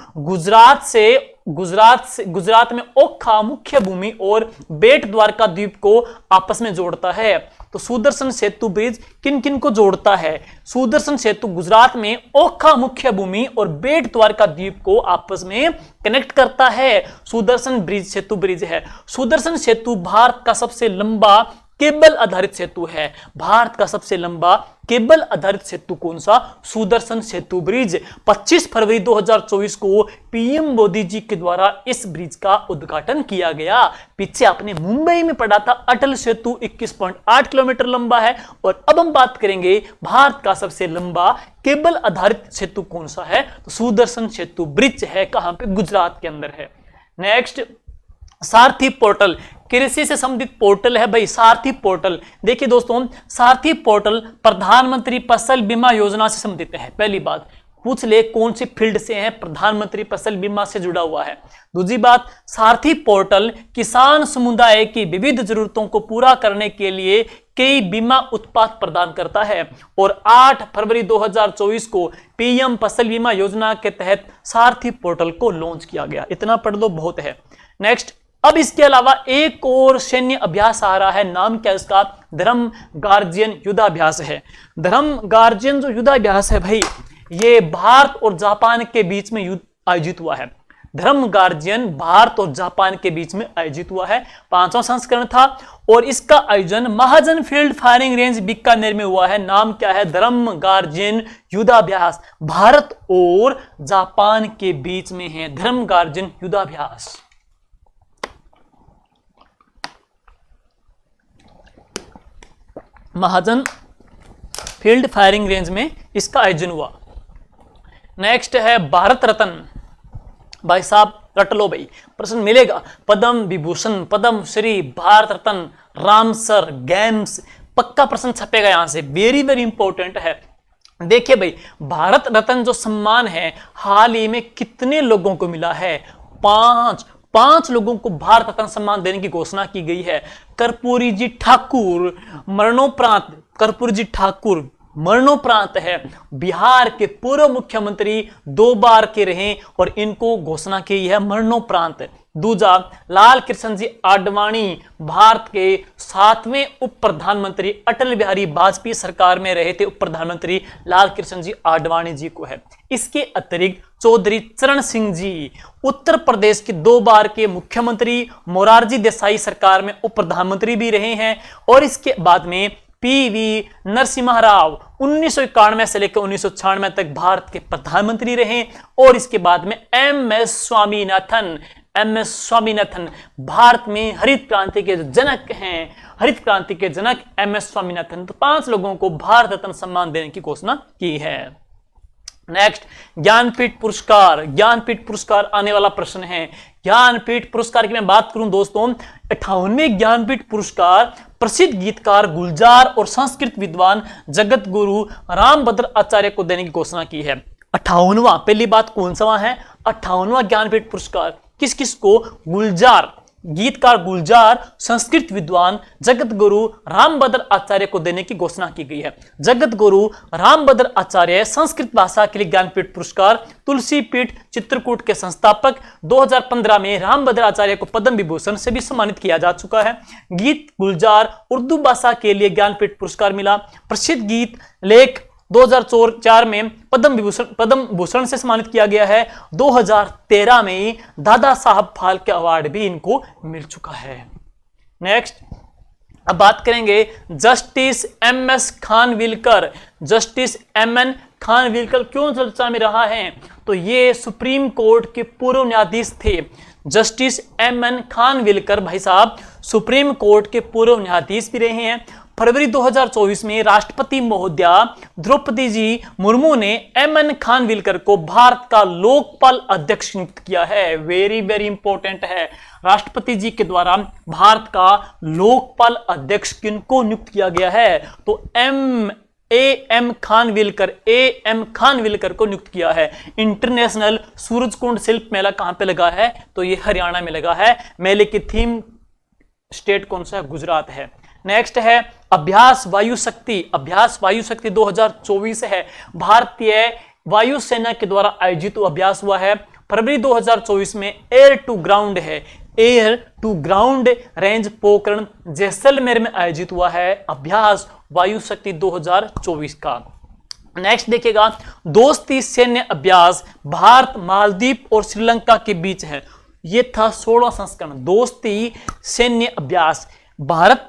गुजरात में ओखा मुख्य भूमि और बेट द्वारका द्वीप को आपस में जोड़ता है। तो सुदर्शन सेतु ब्रिज किन किन को जोड़ता है? सुदर्शन सेतु गुजरात में ओखा मुख्य भूमि और बेट द्वारका द्वीप को आपस में कनेक्ट करता है। सुदर्शन ब्रिज सेतु ब्रिज है। सुदर्शन सेतु भारत का सबसे लंबा केबल आधारित सेतु है। भारत का सबसे लंबा केबल आधारित सेतु कौन सा? सुदर्शन सेतु ब्रिज। 25 फरवरी 2024 को पीएम मोदी जी के द्वारा इस ब्रिज का उद्घाटन किया गया। पीछे आपने मुंबई में पढ़ा था, अटल सेतु 21.8 किलोमीटर लंबा है। और अब हम बात करेंगे भारत का सबसे लंबा केबल आधारित सेतु कौन सा है? तो सुदर्शन सेतु ब्रिज है। कहां पे? गुजरात के अंदर है। नेक्स्ट, सारथी पोर्टल, कृषि से संबंधित पोर्टल है भाई, सारथी पोर्टल। देखिए दोस्तों, सारथी पोर्टल प्रधानमंत्री फसल बीमा योजना से संबंधित है। पहली बात पूछ ले कौन सी फील्ड से है, प्रधानमंत्री फसल बीमा से जुड़ा हुआ है। दूसरी बात, सारथी पोर्टल किसान समुदाय की विविध जरूरतों को पूरा करने के लिए कई बीमा उत्पाद प्रदान करता है। और 8 फरवरी 2024 को पीएम फसल बीमा योजना के तहत सारथी पोर्टल को लॉन्च किया गया। इतना पढ़ लो, बहुत है। नेक्स्ट, अब इसके अलावा एक और सैन्य अभ्यास आ रहा है, नाम क्या है उसका? धर्म गार्जियन युद्धाभ्यास है। धर्म गार्जियन जो युद्धाभ्यास है भाई, ये भारत और जापान के बीच में आयोजित हुआ है। धर्म गार्जियन भारत और जापान के बीच में आयोजित हुआ है। 5वां संस्करण था और इसका आयोजन महाजन फील्ड फायरिंग रेंज बीकानेर में हुआ है। नाम क्या है? धर्म गार्जियन युद्धाभ्यास। भारत और जापान के बीच में है धर्म गार्जियन युद्धाभ्यास। महाजन फील्ड फायरिंग रेंज में इसका आयोजन हुआ। नेक्स्ट है भारत रत्न। भाई साहब रट लो भाई, प्रश्न मिलेगा। पद्म विभूषण, पद्म श्री, भारत रत्न, रामसर गेम्स, पक्का प्रश्न छपेगा यहां से। वेरी वेरी इंपॉर्टेंट है। देखिए भाई, भारत रत्न जो सम्मान है हाल ही में कितने लोगों को मिला है? 5 लोगों को भारत रत्न सम्मान देने की घोषणा की गई है। कर्पूरी जी ठाकुर मरणोपरांत है। बिहार के पूर्व मुख्यमंत्री 2 बार के रहे और इनको घोषणा की है मरणोपरांत। दूजा, लाल कृष्ण जी आडवाणी भारत के 7वें उप प्रधानमंत्री अटल बिहारी वाजपेयी सरकार में रहे थे। उप प्रधानमंत्री लाल कृष्ण जी आडवाणी जी को है। इसके अतिरिक्त चौधरी चरण सिंह जी उत्तर प्रदेश के 2 बार के मुख्यमंत्री, मोरारजी देसाई सरकार में उप प्रधानमंत्री भी रहे हैं। और इसके बाद में पीवी नरसिम्हा राव 1991 से लेकर 1996 तक भारत के प्रधानमंत्री रहे। और इसके बाद में एमएस स्वामीनाथन भारत में हरित क्रांति के जनक हैं। हरित क्रांति के जनक एमएस स्वामीनाथन। तो 5 लोगों को भारत रत्न सम्मान देने की घोषणा की है। नेक्स्ट, ज्ञानपीठ पुरस्कार। ज्ञानपीठ पुरस्कार आने वाला प्रश्न है। ज्ञानपीठ पुरस्कार की मैं बात करूं दोस्तों, 58वें ज्ञानपीठ पुरस्कार प्रसिद्ध गीतकार गुलजार और संस्कृत विद्वान जगत गुरु रामभद्र आचार्य को देने की घोषणा की है। 58वां, पहली बात कौन सा है, 58वां ज्ञानपीठ पुरस्कार किस किस को, गुलजार, गीतकार गुलजार, संस्कृत विद्वान जगत गुरु रामभद्र आचार्य को देने की घोषणा की गई है। जगत गुरु रामभद्र आचार्य संस्कृत भाषा के लिए ज्ञानपीठ पुरस्कार, तुलसी पीठ चित्रकूट के संस्थापक, 2015 में रामभद्र आचार्य को पद्म विभूषण से भी सम्मानित किया जा चुका है। गीत गुलजार उर्दू भाषा के लिए ज्ञानपीठ पुरस्कार मिला। प्रसिद्ध गीत लेख 2004 में पद्म भूषण से सम्मानित किया गया है। 2013 में दादा साहब फाल्के अवार्ड भी इनको मिल चुका है। नेक्स्ट, अब बात करेंगे justice MS Khanwilkar. Justice MN Khanwilkar क्यों चर्चा में रहा है, तो ये सुप्रीम कोर्ट के पूर्व न्यायाधीश थे। जस्टिस एमएन खानविलकर भाई साहब सुप्रीम कोर्ट के पूर्व न्यायाधीश भी रहे हैं। फरवरी 2024 में राष्ट्रपति महोदया द्रौपदी जी मुर्मू ने एमएन खानविलकर को भारत का लोकपाल अध्यक्ष नियुक्त किया है। वेरी वेरी इंपॉर्टेंट है। राष्ट्रपति जी के द्वारा भारत का लोकपाल अध्यक्ष किनको नियुक्त किया गया है, तो एम खानविलकर को नियुक्त किया है। इंटरनेशनल सूरजकुंड शिल्प मेला कहां पे लगा है, तो ये हरियाणा में लगा है। मेले की थीम स्टेट कौन सा है, गुजरात है। नेक्स्ट है अभ्यास वायु शक्ति। अभ्यास वायु शक्ति 2024 है। भारतीय वायुसेना के द्वारा आयोजित अभ्यास हुआ है। फरवरी 2024 में एयर टू ग्राउंड है। Air to ground range Pokhran Jaisalmer में आयोजित हुआ है अभ्यास वायु शक्ति 2024 का। नेक्स्ट देखिएगा, दोस्ती सैन्य अभ्यास भारत, मालदीव और श्रीलंका के बीच है। यह था 16वां संस्करण। दोस्ती सैन्य अभ्यास भारत,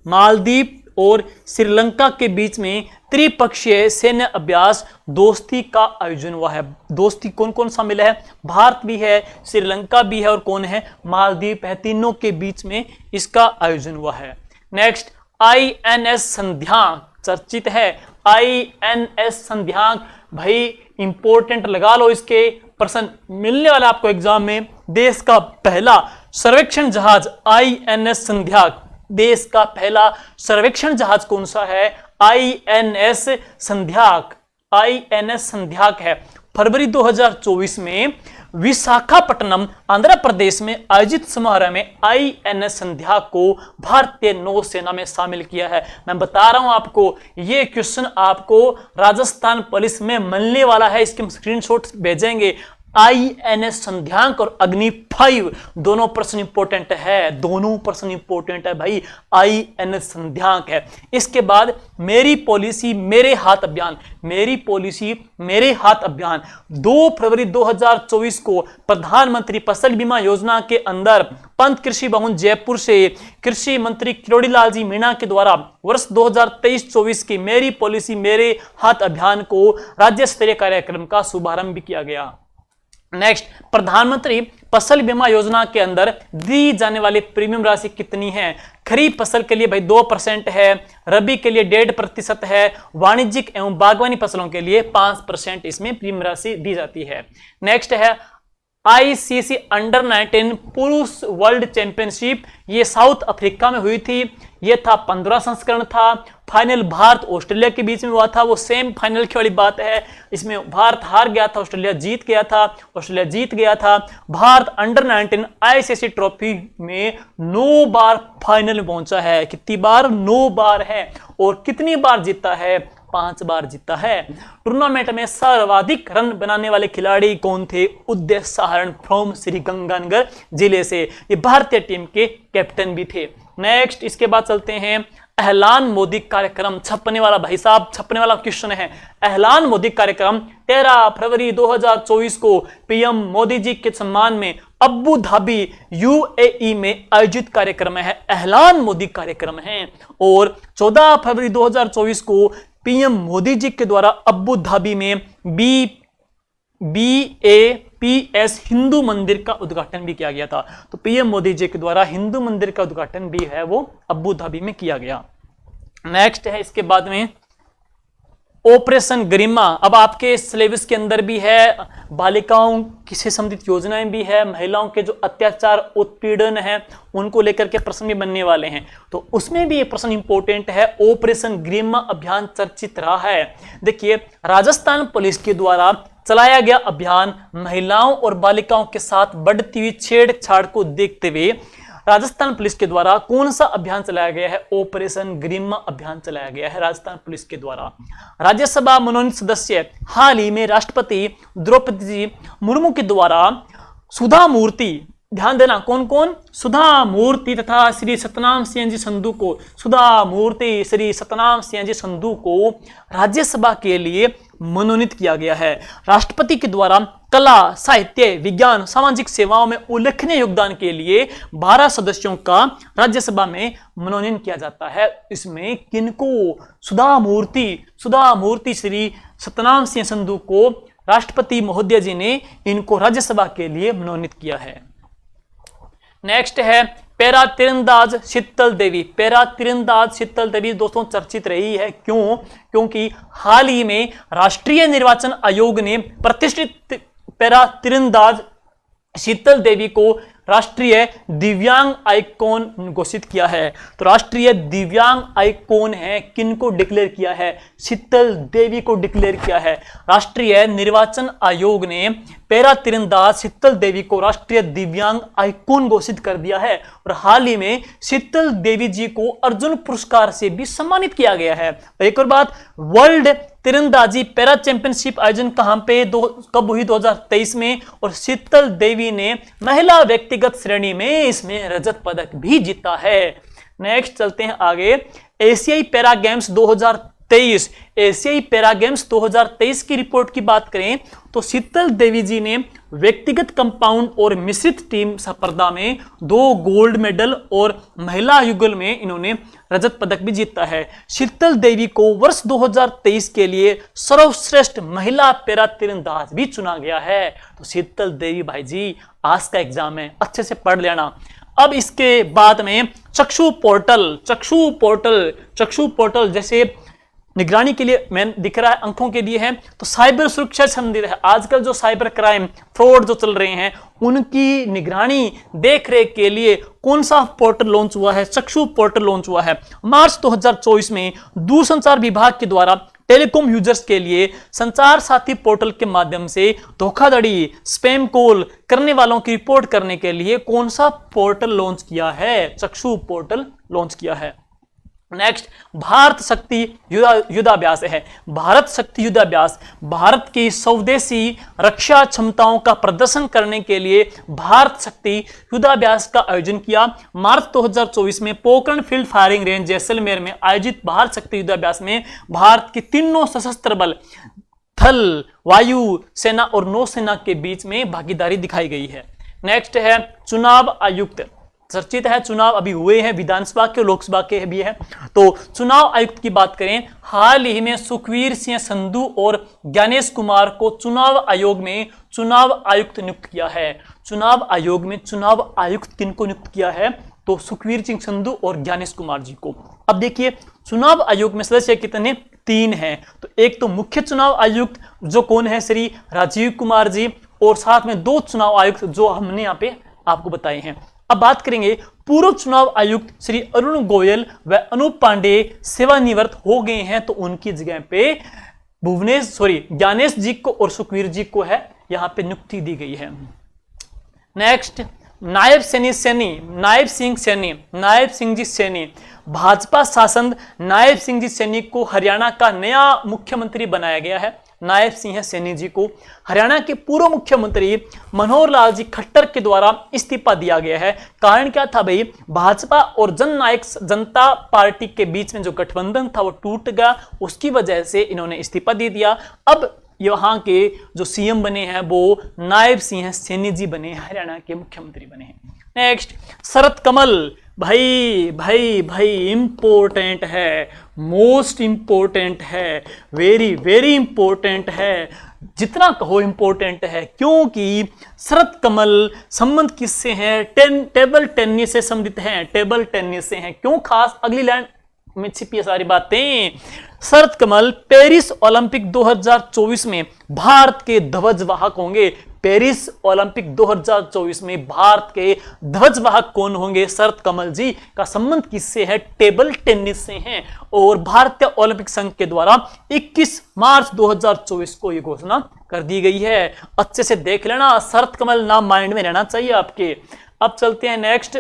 मालदीव और श्रीलंका के बीच में त्रिपक्षीय सैन्य अभ्यास दोस्ती का आयोजन हुआ है। दोस्ती कौन कौन शामिल है, भारत भी है, श्रीलंका भी है और कौन है, मालदीव है। तीनों के बीच में इसका आयोजन हुआ है। नेक्स्ट, आईएनएस संध्याक चर्चित है। आईएनएस संध्याक भाई इंपॉर्टेंट लगा लो, इसके प्रश्न मिलने वाला आपको एग्जाम में। देश का पहला सर्वेक्षण जहाज आईएनएस संध्याक, देश का पहला सर्वेक्षण जहाज कौन सा है, आईएनएस संध्याक। आईएनएस संध्याक है। फरवरी 2024 में विशाखापट्टनम आंध्र प्रदेश में आयोजित समारोह में आईएनएस संध्याक को भारतीय नौसेना में शामिल किया है। मैं बता रहा हूं आपको, ये क्वेश्चन आपको राजस्थान पुलिस में मिलने वाला है। इसके स्क्रीनशॉट भेजेंगे। आईएनएस संध्याक और अग्नि 5 दोनों प्रश्न इंपॉर्टेंट है। दोनों प्रश्न इंपॉर्टेंट है भाई। आईएनएस संध्याक है। इसके बाद मेरी पॉलिसी मेरे हाथ अभियान। मेरी पॉलिसी मेरे हाथ अभियान 2 फरवरी 2024 को प्रधानमंत्री फसल बीमा योजना के अंदर पंत कृषि भवन जयपुर से कृषि मंत्री किरोड़ी लाल जी मीणा के द्वारा वर्ष 2023-24 की मेरी पॉलिसी मेरे हाथ अभियान को राज्य स्तरीय कार्यक्रम का शुभारंभ भी किया गया। नेक्स्ट, प्रधानमंत्री फसल बीमा योजना के अंदर दी जाने वाली प्रीमियम राशि कितनी है। खरीफ फसल के लिए भाई 2% है, रबी के लिए 1.5% है, वाणिज्यिक एवं बागवानी फसलों के लिए 5% इसमें प्रीमियम राशि दी जाती है। नेक्स्ट है आईसीसी अंडर 19 पुरुष वर्ल्ड चैंपियनशिप, ये साउथ अफ्रीका में हुई थी। ये था 15 संस्करण था। फाइनल भारत ऑस्ट्रेलिया के बीच में हुआ था। वो सेम फाइनल की वाली बात है। इसमें भारत हार गया था, ऑस्ट्रेलिया जीत गया था। ऑस्ट्रेलिया जीत गया था। भारत अंडर 19 आईसीसी ट्रॉफी में 9 बार फाइनल में पहुंचा है। कितनी बार, 9 बार है। और कितनी बार जीता है, 5 बार जीता है। टूर्नामेंट में सर्वाधिक रन बनाने वाले खिलाड़ी कौन थे? उदय साहरण फ्रॉम श्रीगंगानगर जिले से, ये भारतीय टीम के कैप्टन भी थे। नेक्स्ट इसके बाद चलते हैं एहलान मोदी कार्यक्रम। छपने वाला भाई साहब, छपने वाला क्वेश्चन है। एहलान मोदी कार्यक्रम 13 फरवरी 2024 को पीएम मोदी जी के सम्मान में अबू धाबी यूएई में आयोजित कार्यक्रम है। एहलान मोदी कार्यक्रम है। और 14 फरवरी 2024 को पीएम मोदी जी के द्वारा अबू धाबी में BAPS हिंदू मंदिर का उद्घाटन भी किया गया था। तो पीएम मोदी जी के द्वारा हिंदू मंदिर का उद्घाटन भी है वो अबू धाबी में किया गया। नेक्स्ट है इसके बाद में ऑपरेशन गरिमा। अब आपके सिलेबस के अंदर भी है, बालिकाओं से संबंधित योजनाएं भी है, महिलाओं के जो अत्याचार उत्पीड़न है उनको लेकर के प्रश्न भी बनने वाले हैं, तो उसमें भी ये प्रश्न इंपॉर्टेंट है। ऑपरेशन गरिमा अभियान चर्चित रहा है। देखिए, राजस्थान पुलिस के द्वारा चलाया गया अभियान महिलाओं और बालिकाओं के साथ बढ़ती हुई छेड़छाड़ को देखते हुए राजस्थान पुलिस के द्वारा कौन सा अभियान चलाया गया है? ऑपरेशन गरिमा अभियान चलाया गया है राजस्थान पुलिस के द्वारा। राज्यसभा मनोनीत सदस्य हाल ही में राष्ट्रपति द्रौपदी जी मुर्मू के द्वारा सुधा मूर्ति, ध्यान देना कौन कौन? सुधा मूर्ति तथा श्री सतनाम सिंह जी संधू को, सुधा मूर्ति श्री सतनाम सिंह जी संधू को राज्यसभा के लिए मनोनीत किया गया है। राष्ट्रपति के द्वारा कला, साहित्य, विज्ञान, सामाजिक सेवाओं में उल्लेखनीय योगदान के लिए 12 सदस्यों का राज्यसभा में मनोनयन किया जाता है। इसमें किनको? सुधा मूर्ति श्री सतनाम सिंह संधू को राष्ट्रपति महोदय जी ने इनको राज्यसभा के लिए मनोनीत किया है। नेक्स्ट है पैरा तीरंदाज शीतल देवी। पैरा तीरंदाज शीतल देवी दोस्तों चर्चित रही है। क्यों? क्योंकि हाल ही में राष्ट्रीय निर्वाचन आयोग ने प्रतिष्ठित पैरा तीरंदाज शीतल देवी को राष्ट्रीय दिव्यांग आइकॉन घोषित किया है। तो राष्ट्रीय दिव्यांग आइकॉन है, किनको डिक्लेयर किया है? शीतल देवी को डिक्लेयर किया है। राष्ट्रीय निर्वाचन आयोग ने पैरा तीरंदाज शीतल देवी को राष्ट्रीय दिव्यांग आइकॉन घोषित कर दिया है। और हाल ही में शीतल देवी जी को अर्जुन पुरस्कार से भी सम्मानित किया गया है। एक और बात, वर्ल्ड तीरंदाजी पैरा चैंपियनशिप आयोजन कहां पे कब हुई? 2023 में। और शीतल देवी ने महिला व्यक्तिगत श्रेणी में इसमें रजत पदक भी जीता है। नेक्स्ट चलते हैं आगे। एशियाई पैरा गेम्स 2023, एशियाई पैरा गेम्स 2023 की रिपोर्ट की बात करें तो शीतल देवी जी ने व्यक्तिगत कंपाउंड और मिश्रित टीम स्पर्धा में 2 गोल्ड मेडल और महिला युगल में इन्होंने रजत पदक भी जीता है। शीतल देवी को वर्ष 2023 के लिए सर्वश्रेष्ठ महिला पैरा तीरंदाज भी चुना गया है। तो शीतल देवी भाई जी, आज का एग्जाम है, अच्छे से पढ़ लेना। अब इसके बाद में चक्षु पोर्टल जैसे निगरानी के लिए मैं दिख रहा है अंकों के दिए हैं, तो साइबर सुरक्षा से संबंधित है। आजकल जो साइबर क्राइम फ्रॉड जो चल रहे हैं उनकी निगरानी देख रेख के लिए कौन सा पोर्टल लॉन्च हुआ है? चक्षु पोर्टल लॉन्च हुआ है। मार्च 2024 में दूरसंचार विभाग के द्वारा टेलीकॉम यूजर्स के लिए संचार साथी पोर्टल के माध्यम से धोखाधड़ी, स्पैम कॉल करने वालों की रिपोर्ट करने के लिए कौन सा पोर्टल लॉन्च किया है? चक्षु पोर्टल लॉन्च किया है। नेक्स्ट, भारत शक्ति युद्धाभ्यास है। भारत शक्ति युद्धाभ्यास भारत की स्वदेशी रक्षा क्षमताओं का प्रदर्शन करने के लिए भारत शक्ति युद्धाभ्यास का आयोजन किया। मार्च 2024 में Pokhran field firing range Jaisalmer में आयोजित भारत शक्ति युद्धाभ्यास में भारत के तीनों सशस्त्र बल, थल, वायु सेना और नौसेना के बीच में भागीदारी दिखाई गई है। नेक्स्ट है चुनाव आयुक्त। चर्चित है, चुनाव अभी हुए हैं, विधानसभा के, लोकसभा के भी है। तो चुनाव आयुक्त की बात करें, हाल ही में सुखवीर सिंह संधू और ज्ञानेश कुमार को चुनाव आयोग में चुनाव आयुक्त नियुक्त किया है। चुनाव आयोग में चुनाव आयुक्त किनको नियुक्त किया है? तो सुखवीर सिंह संधू और ज्ञानेश कुमार जी को। अब देखिए, चुनाव आयोग में सदस्य कितने? 3 हैं। तो एक तो मुख्य चुनाव आयुक्त जो कौन है? श्री राजीव कुमार जी, और साथ में 2 चुनाव आयुक्त जो हमने यहाँ पे आपको बताए हैं। अब बात करेंगे पूर्व चुनाव आयुक्त श्री अरुण गोयल व अनूप पांडे सेवानिवृत्त हो गए हैं, तो उनकी जगह पे ज्ञानेश जी को और सुखवीर जी को है यहाँ पे नियुक्ति दी गई है। नेक्स्ट, नायब सिंह जी सैनी, भाजपा सांसद नायब सिंह जी सैनी को हरियाणा का नया मुख्यमंत्री बनाया गया है। नायब सिंह सैनी जी को हरियाणा के पूर्व मुख्यमंत्री मनोहर लाल जी खट्टर के द्वारा इस्तीफा दिया गया है। कारण क्या था भाई, भाजपा और जननायक जनता पार्टी के बीच में जो गठबंधन था वो टूट गया, उसकी वजह से इन्होंने इस्तीफा दे दिया। अब यहाँ के जो सीएम बने हैं वो नायब सिंह सैनी जी बने हैं, हरियाणा के मुख्यमंत्री बने हैं। नेक्स्ट, शरद कमल, भाई इंपॉर्टेंट है, मोस्ट इंपॉर्टेंट है, वेरी वेरी इंपॉर्टेंट है, जितना कहो इंपॉर्टेंट है, क्योंकि शरद कमल संबंध किससे हैं? टेबल टेनिस से संबंधित हैं, टेबल टेनिस से हैं। क्यों खास? अगली लाइन में छिपी है सारी बातें। शरद कमल पेरिस ओलंपिक 2024 में भारत के ध्वजवाहक होंगे। पेरिस ओलंपिक 2024 में भारत के ध्वजवाहक कौन होंगे? शरद कमल जी का संबंध किससे है? टेबल टेनिस से हैं। और भारतीय ओलंपिक संघ के द्वारा 21 मार्च 2024 को यह घोषणा कर दी गई है। अच्छे से देख लेना, शरद कमल नाम माइंड में रहना चाहिए आपके। अब चलते हैं नेक्स्ट,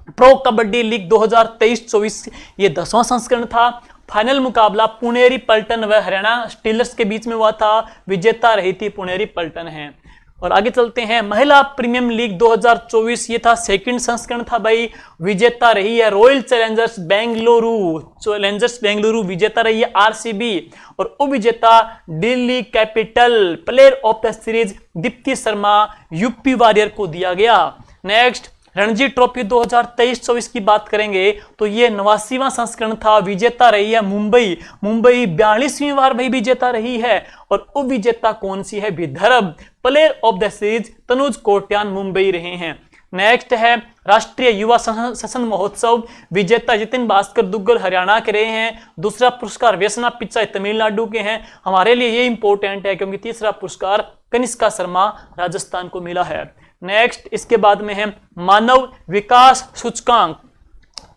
प्रो कबड्डी लीग 2023-24, ये 10वां संस्करण था। फाइनल मुकाबला पुनेरी पल्टन व हरियाणा स्टीलर्स के बीच में हुआ था। विजेता रही थी पुनेरी पल्टन है। और आगे चलते हैं, महिला प्रीमियम लीग 2024, ये था सेकंड संस्करण था भाई। विजेता रही है रॉयल चैलेंजर्स बेंगलुरु विजेता रही है आरसीबी। और उपविजेता Delhi capital. Player of the series Deepti Sharma UP warrior को दिया गया। नेक्स्ट, रणजी ट्रॉफी 2023-24 की बात करेंगे तो ये 89वां संस्करण था। विजेता रही है मुंबई 42वीं बार भाई विजेता रही है। और उप विजेता कौन सी है? Vidarbha. Player of the series Tanush Kotian Mumbai रहे हैं। नेक्स्ट है राष्ट्रीय युवा सशन महोत्सव, विजेता जितिन भास्कर दुग्गल हरियाणा के रहे हैं। दूसरा पुरस्कार व्यसना पिचाई तमिलनाडु के हैं। हमारे लिए ये इंपॉर्टेंट है क्योंकि तीसरा पुरस्कार कनिष्का शर्मा राजस्थान को मिला है। नेक्स्ट, इसके बाद में है मानव विकास सूचकांक।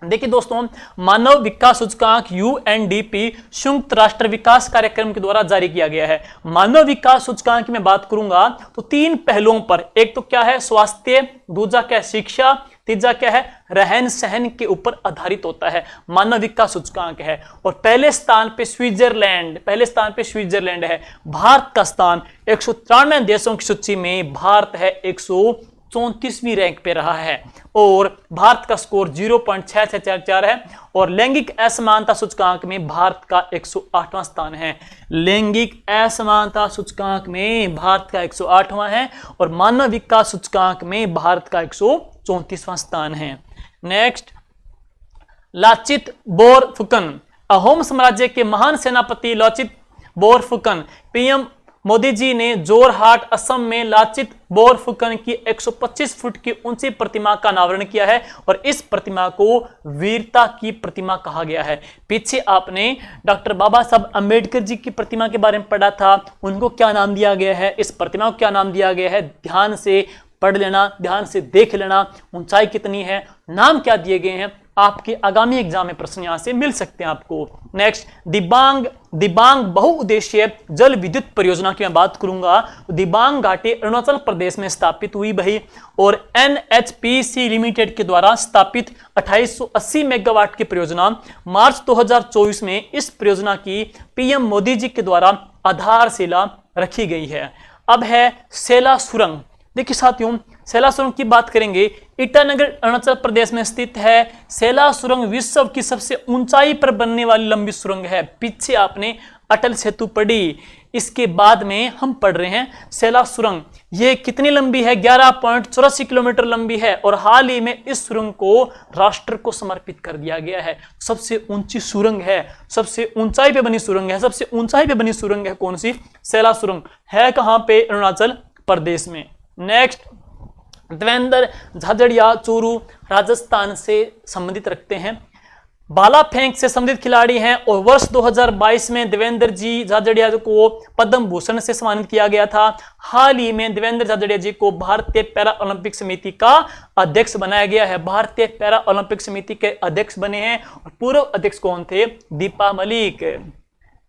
देखिए दोस्तों, मानव विकास सूचकांक यूएनडीपी संयुक्त राष्ट्र विकास कार्यक्रम के द्वारा जारी किया गया है। मानव विकास सूचकांक की मैं बात करूंगा तो 3 पहलुओं पर, एक तो क्या है स्वास्थ्य, दूसरा क्या है शिक्षा, तीसरा क्या है रहन सहन के ऊपर आधारित होता है मानव विकास सूचकांक है। और पहले स्थान पे स्विट्जरलैंड है। भारत का स्थान 193 देशों की सूची में भारत है 134वीं रैंक पे रहा है। और भारत का स्कोर 0.6644 है। और लैंगिक असमानता सूचकांक में भारत का 108वां स्थान है। लैंगिक असमानता सूचकांक में भारत का 108वां है। और मानव विकास सूचकांक में भारत का 134वां स्थान है। नेक्स्ट, लाचित बोरफुकन, अहोम साम्राज्य के महान सेनापति लाचित बोरफुकन। पीएम मोदी जी ने जोरहाट असम में लाचित बोरफुकन की 125 फुट की ऊंची प्रतिमा का अनावरण किया है। और इस प्रतिमा को वीरता की प्रतिमा कहा गया है। पीछे आपने डॉक्टर बाबा साहब अंबेडकर जी की प्रतिमा के बारे में पढ़ा था, उनको क्या नाम दिया गया है, इस प्रतिमा को क्या नाम दिया गया है? ध्यान से पढ़ लेना, ध्यान से देख लेना, ऊंचाई कितनी है, नाम क्या दिए गए हैं। आपके आगामी एग्जाम में प्रश्न यहां से मिल सकते हैं आपको। नेक्स्ट, दिबांग बहुउद्देशीय जल विद्युत परियोजना की मैं बात करूंगा तो दिबांग घाटी अरुणाचल प्रदेश में स्थापित हुई भाई। और एनएचपीसी लिमिटेड के द्वारा स्थापित 2880 मेगावाट की परियोजना मार्च 2024 में इस परियोजना की पीएम मोदी जी के द्वारा आधारशिला रखी गई है। अब है सेला सुरंग। देखिए साथियों, सेला सुरंग की बात करेंगे, ईटानगर अरुणाचल प्रदेश में स्थित है। सेला सुरंग विश्व की सबसे ऊंचाई पर बनने वाली लंबी सुरंग है। पीछे आपने अटल सेतु पढ़ी, इसके बाद में हम पढ़ रहे हैं सेला सुरंग। ये कितनी लंबी है? 11.84 किलोमीटर लंबी है। और हाल ही में इस सुरंग को राष्ट्र को समर्पित कर दिया गया है। सबसे ऊंची सुरंग है, सबसे ऊंचाई पे बनी सुरंग है। सबसे ऊंचाई पे बनी सुरंग है कौन सी? सेला सुरंग है। कहां पे? अरुणाचल प्रदेश में। नेक्स्ट, देवेंद्र झाझड़िया चूरू राजस्थान से संबंधित रखते हैं। भाला फेंक से संबंधित खिलाड़ी हैं। और वर्ष 2022 में देवेंद्र जी झाझड़िया को पद्म भूषण से सम्मानित किया गया था। हाल ही में देवेंद्र झाझड़िया जी को भारतीय पैरा ओलंपिक समिति का अध्यक्ष बनाया गया है। भारतीय पैरा ओलंपिक समिति के अध्यक्ष बने हैं। और पूर्व अध्यक्ष कौन थे? दीपा मलिक।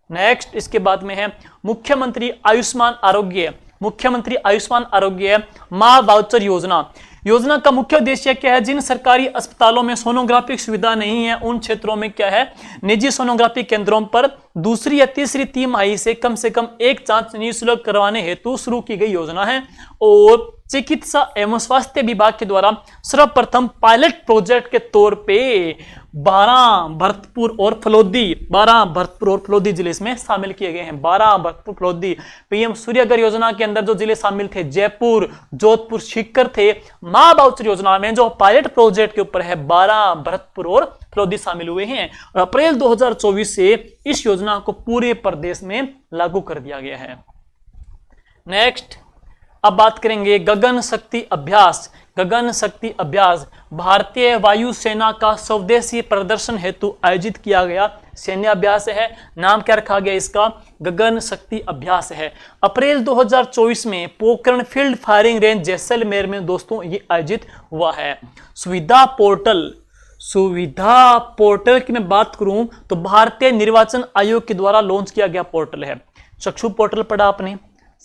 नेक्स्ट, इसके बाद में है मुख्यमंत्री आयुष्मान आरोग्य मुख्यमंत्री आयुष्मान आरोग्य माँ वाउचर योजना का मुख्य उद्देश्य क्या है? जिन सरकारी अस्पतालों में सोनोग्राफी सुविधा नहीं है उन क्षेत्रों में क्या है, निजी सोनोग्राफी केंद्रों पर दूसरी या तीसरी तिमाही से कम एक जांच निःशुल्क करवाने हेतु शुरू की गई योजना है। और चिकित्सा एवं स्वास्थ्य विभाग के द्वारा सर्वप्रथम पायलट प्रोजेक्ट के तौर पे 12 भरतपुर और फलोदी जिले इसमें शामिल किए गए हैं। 12 भरतपुर फलोदी। पीएम सूर्यघर योजना के अंदर जो जिले शामिल थे जयपुर, जोधपुर, सीकर थे। माँ वाउचर योजना में जो पायलट प्रोजेक्ट के ऊपर है 12 भरतपुर और फलोदी शामिल हुए हैं। और अप्रैल 2024 से इस योजना को पूरे प्रदेश में लागू कर दिया गया है। नेक्स्ट अब बात करेंगे गगन शक्ति अभ्यास भारतीय वायुसेना का स्वदेशी प्रदर्शन हेतु आयोजित किया गया सैन्य अभ्यास है। नाम क्या रखा गया इसका? गगन शक्ति अभ्यास है। अप्रैल 2024 में Pokhran field firing range Jaisalmer में दोस्तों ये आयोजित हुआ है। सुविधा पोर्टल की मैं बात करूं तो भारतीय निर्वाचन आयोग के द्वारा लॉन्च किया गया पोर्टल है। चक्षु पोर्टल पढ़ा आपने,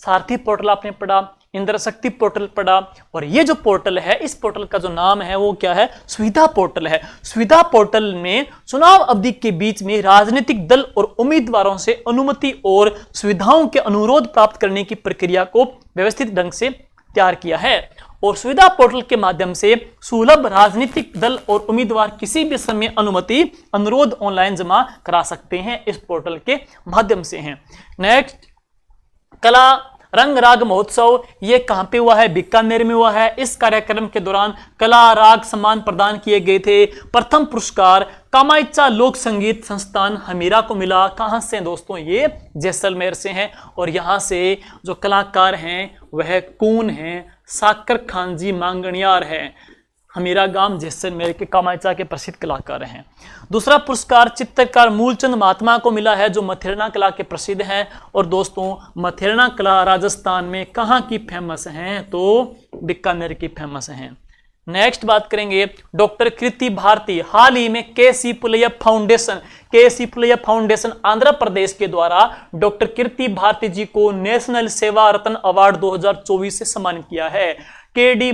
सारथी पोर्टल आपने पढ़ा, इंद्र शक्ति पोर्टल पढ़ा, और ये जो पोर्टल है इस पोर्टल का जो नाम है वो क्या है? सुविधा पोर्टल है। सुविधा पोर्टल में चुनाव अवधि के बीच में राजनीतिक दल और उम्मीदवारों से अनुमति और सुविधाओं के अनुरोध प्राप्त करने की प्रक्रिया को व्यवस्थित ढंग से तैयार किया है। और सुविधा पोर्टल के माध्यम से सुलभ राजनीतिक दल और उम्मीदवार किसी भी समय अनुमति अनुरोध ऑनलाइन जमा करा सकते हैं, इस पोर्टल के माध्यम से हैं। नेक्स्ट कला रंग राग महोत्सव, ये कहां पे हुआ है? बीकानेर में हुआ है। इस कार्यक्रम के दौरान कला राग सम्मान प्रदान किए गए थे। प्रथम पुरस्कार कामाख्या लोक संगीत संस्थान हमीरा को मिला। कहां से दोस्तों? ये जैसलमेर से हैं। और यहां से जो कलाकार हैं वह कौन है? साकर खानजी मांगणियार है। हमीरा गांव जैसलमेर के कामाख्या के प्रसिद्ध कलाकार हैं। दूसरा पुरस्कार चित्रकार मूलचंद महात्मा को मिला है जो मथेरना कला के प्रसिद्ध हैं। और दोस्तों मथेरना कला राजस्थान में कहाँ की फेमस हैं? तो बीकानेर की फेमस हैं। नेक्स्ट बात करेंगे डॉक्टर कीर्ति भारती। हाल ही में के.सी. पुलैया फाउंडेशन आंध्र प्रदेश के द्वारा डॉक्टर कीर्ति भारती जी को नेशनल सेवा रत्न अवार्ड 2024 से सम्मानित किया है। के.डी.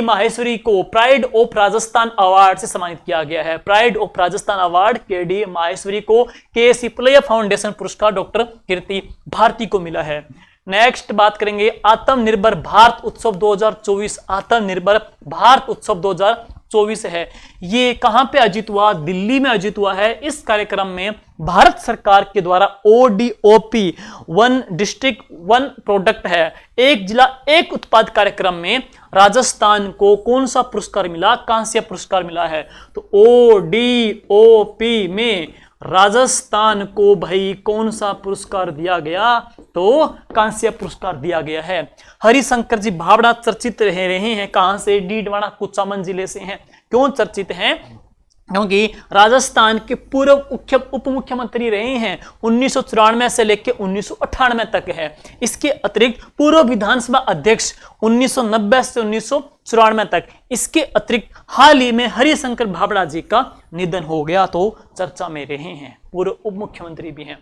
माहेश्वरी को प्राइड ऑफ राजस्थान अवार्ड से सम्मानित किया गया है। Pride of Rajasthan award KD. Maheshwari को, के.सी. पुलैया फाउंडेशन पुरस्कार डॉक्टर कीर्ति भारती को मिला है। नेक्स्ट बात करेंगे आत्मनिर्भर भारत उत्सव 2024। आत्मनिर्भर भारत उत्सव 2024 है। ये कहां पे आयोजित हुआ? दिल्ली में आयोजित हुआ है। इस कार्यक्रम में भारत सरकार के द्वारा ODOP one district one product है, एक जिला एक उत्पाद कार्यक्रम में राजस्थान को कौन सा पुरस्कार मिला? कांस्य पुरस्कार मिला है। तो ODOP में राजस्थान को भाई कौन सा पुरस्कार दिया गया? तो कांस्य पुरस्कार दिया गया है। हरिशंकर जी भावड़ा चर्चित रहे हैं। कहां से? डीडवाना कुचामन जिले से हैं। क्यों चर्चित हैं? क्योंकि राजस्थान के पूर्व उप मुख्यमंत्री रहे हैं। 1994 से लेकर 1998 तक है। इसके अतिरिक्त पूर्व विधानसभा अध्यक्ष 1990 से 1994 तक। इसके अतिरिक्त हाल ही में हरिशंकर भावड़ा जी का निधन हो गया तो चर्चा में रहे हैं। पूर्व उप मुख्यमंत्री भी हैं।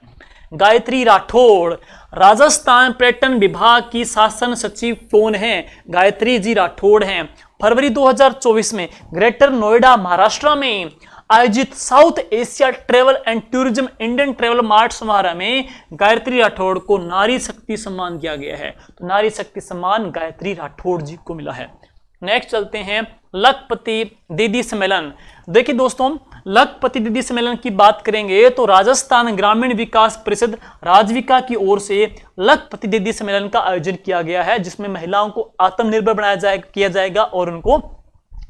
गायत्री राठौड़ राजस्थान पर्यटन विभाग की शासन सचिव कौन है? गायत्री जी राठौड़ हैं। फरवरी 2024 में ग्रेटर नोएडा महाराष्ट्र में आयोजित south Asia travel and tourism Indian travel mart समारोह में गायत्री राठौड़ को नारी शक्ति सम्मान दिया गया है। तो नारी शक्ति सम्मान गायत्री राठौड़ जी को मिला है। नेक्स्ट चलते हैं लखपति दीदी सम्मेलन। देखिए दोस्तों लखपति दीदी सम्मेलन की बात करेंगे तो राजस्थान ग्रामीण विकास परिषद राजविका की ओर से लखपति दीदी सम्मेलन का आयोजन किया गया है, जिसमें महिलाओं को आत्मनिर्भर किया जाएगा और उनको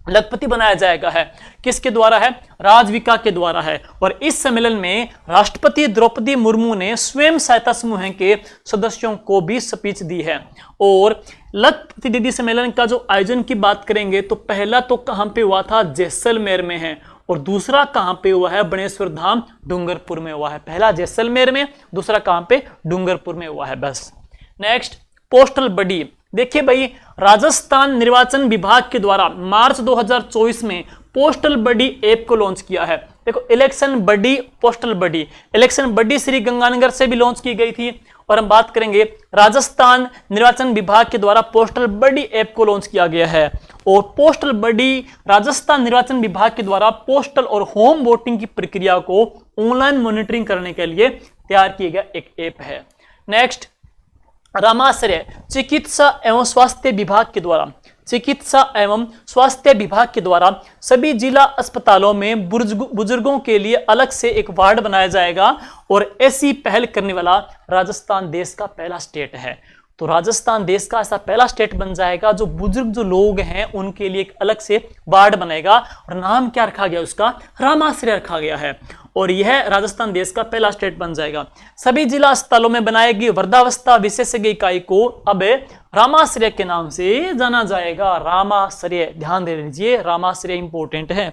लखपति बनाया जाएगा। है किसके द्वारा है? राजविका के द्वारा है। और इस सम्मेलन में राष्ट्रपति द्रौपदी मुर्मू ने स्वयं सहायता समूह के सदस्यों को भी स्पीच दी है। और लखपति दीदी सम्मेलन का जो आयोजन की बात करेंगे तो पहला तो कहां पे हुआ था? जैसलमेर में है। और दूसरा कहां पे हुआ है? बनेश्वर धाम डूंगरपुर में हुआ है। पहला जैसलमेर में, दूसरा कहां पे? डूंगरपुर में हुआ है। बस नेक्स्ट पोस्टल बडी। देखिए भाई राजस्थान निर्वाचन विभाग के द्वारा मार्च 2024 में पोस्टल बडी ऐप को लॉन्च किया है। देखो इलेक्शन बडी, पोस्टल बडी। इलेक्शन बडी श्री गंगानगर से भी लॉन्च की गई थी और हम बात करेंगे राजस्थान निर्वाचन विभाग के द्वारा पोस्टल बडी ऐप को लॉन्च किया गया है। और पोस्टल बडी राजस्थान निर्वाचन विभाग के द्वारा पोस्टल और होम वोटिंग की प्रक्रिया को ऑनलाइन मॉनिटरिंग करने के लिए तैयार किया गया एक ऐप है। नेक्स्ट, रामाश्रय चिकित्सा एवं स्वास्थ्य विभाग के द्वारा सभी जिला अस्पतालों में बुजुर्गों के लिए अलग से एक वार्ड बनाया जाएगा और ऐसी पहल करने वाला राजस्थान देश का पहला स्टेट है। तो राजस्थान देश का ऐसा पहला स्टेट बन जाएगा जो बुजुर्ग जो लोग हैं उनके लिए एक अलग से वार्ड बनेगा और नाम क्या रखा गया उसका, रामाश्रय रखा गया है। और यह राजस्थान देश का पहला स्टेट बन जाएगा। सभी जिला अस्पतालों में बनाएगी वृद्धावस्था विशेषज्ञ इकाई को अब रामाश्रय के नाम से जाना जाएगा। रामाश्रय, ध्यान दे लीजिए, रामाश्रय इंपॉर्टेंट है।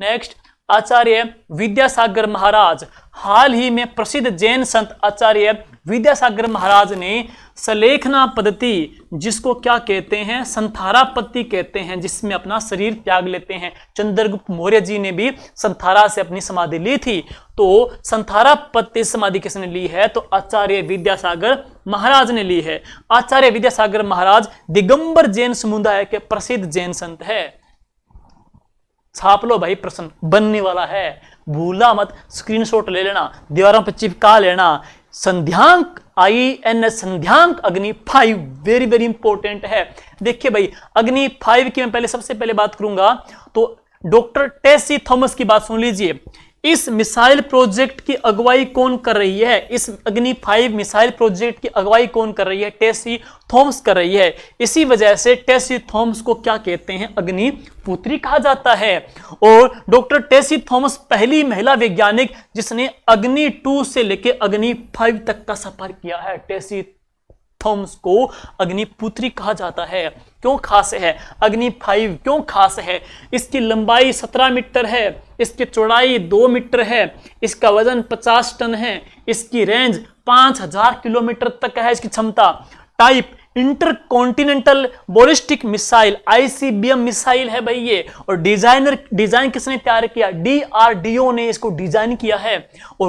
नेक्स्ट, आचार्य विद्यासागर महाराज, हाल ही में प्रसिद्ध जैन संत आचार्य विद्यासागर महाराज ने सलेखना पद्धति, जिसको क्या कहते हैं, संथारा पद्धति कहते हैं, जिसमें अपना शरीर त्याग लेते हैं। चंद्रगुप्त मौर्य जी ने भी संथारा से अपनी समाधि ली थी। तो संथारा पद्धति समाधि किसने ली है, तो आचार्य विद्यासागर महाराज ने ली है। आचार्य विद्यासागर महाराज दिगंबर जैन समुदाय के प्रसिद्ध जैन संत है। छाप लो भाई, प्रश्न बनने वाला है, भूलना मत, स्क्रीनशॉट ले लेना, दीवारों पर चिपका लेना। संध्यांक INS संध्यांक अग्नि 5 वेरी वेरी इंपॉर्टेंट है। देखिए भाई, अग्नि 5 की मैं सबसे पहले बात करूंगा तो डॉक्टर टेसी थॉमस की बात सुन लीजिए। इस मिसाइल प्रोजेक्ट की अगुवाई कौन कर रही है, इस अग्नि 5 मिसाइल प्रोजेक्ट की अगुवाई कौन कर रही है, टेसी थॉमस कर रही है। इसी वजह से टेसी थॉमस को क्या कहते हैं, अग्नि पुत्री कहा जाता है। और डॉक्टर टेसी थॉमस पहली महिला वैज्ञानिक जिसने अग्नि 2 से लेकर अग्नि 5 तक का सफर किया है। टेसी थॉमस को अग्निपुत्री कहा जाता है। क्यों खास है, अग्नि 5 क्यों खास है, इसकी लंबाई 17 मीटर है, इसकी चौड़ाई 2 मीटर है, इसका वजन 50 टन है, इसकी रेंज 5000 किलोमीटर तक है, इसकी क्षमता। Type intercontinental ballistic missile, ICBM missile है भाई ये। और डिजाइन किसने तैयार किया, DRDO ने इसको डिजाइन किया है। और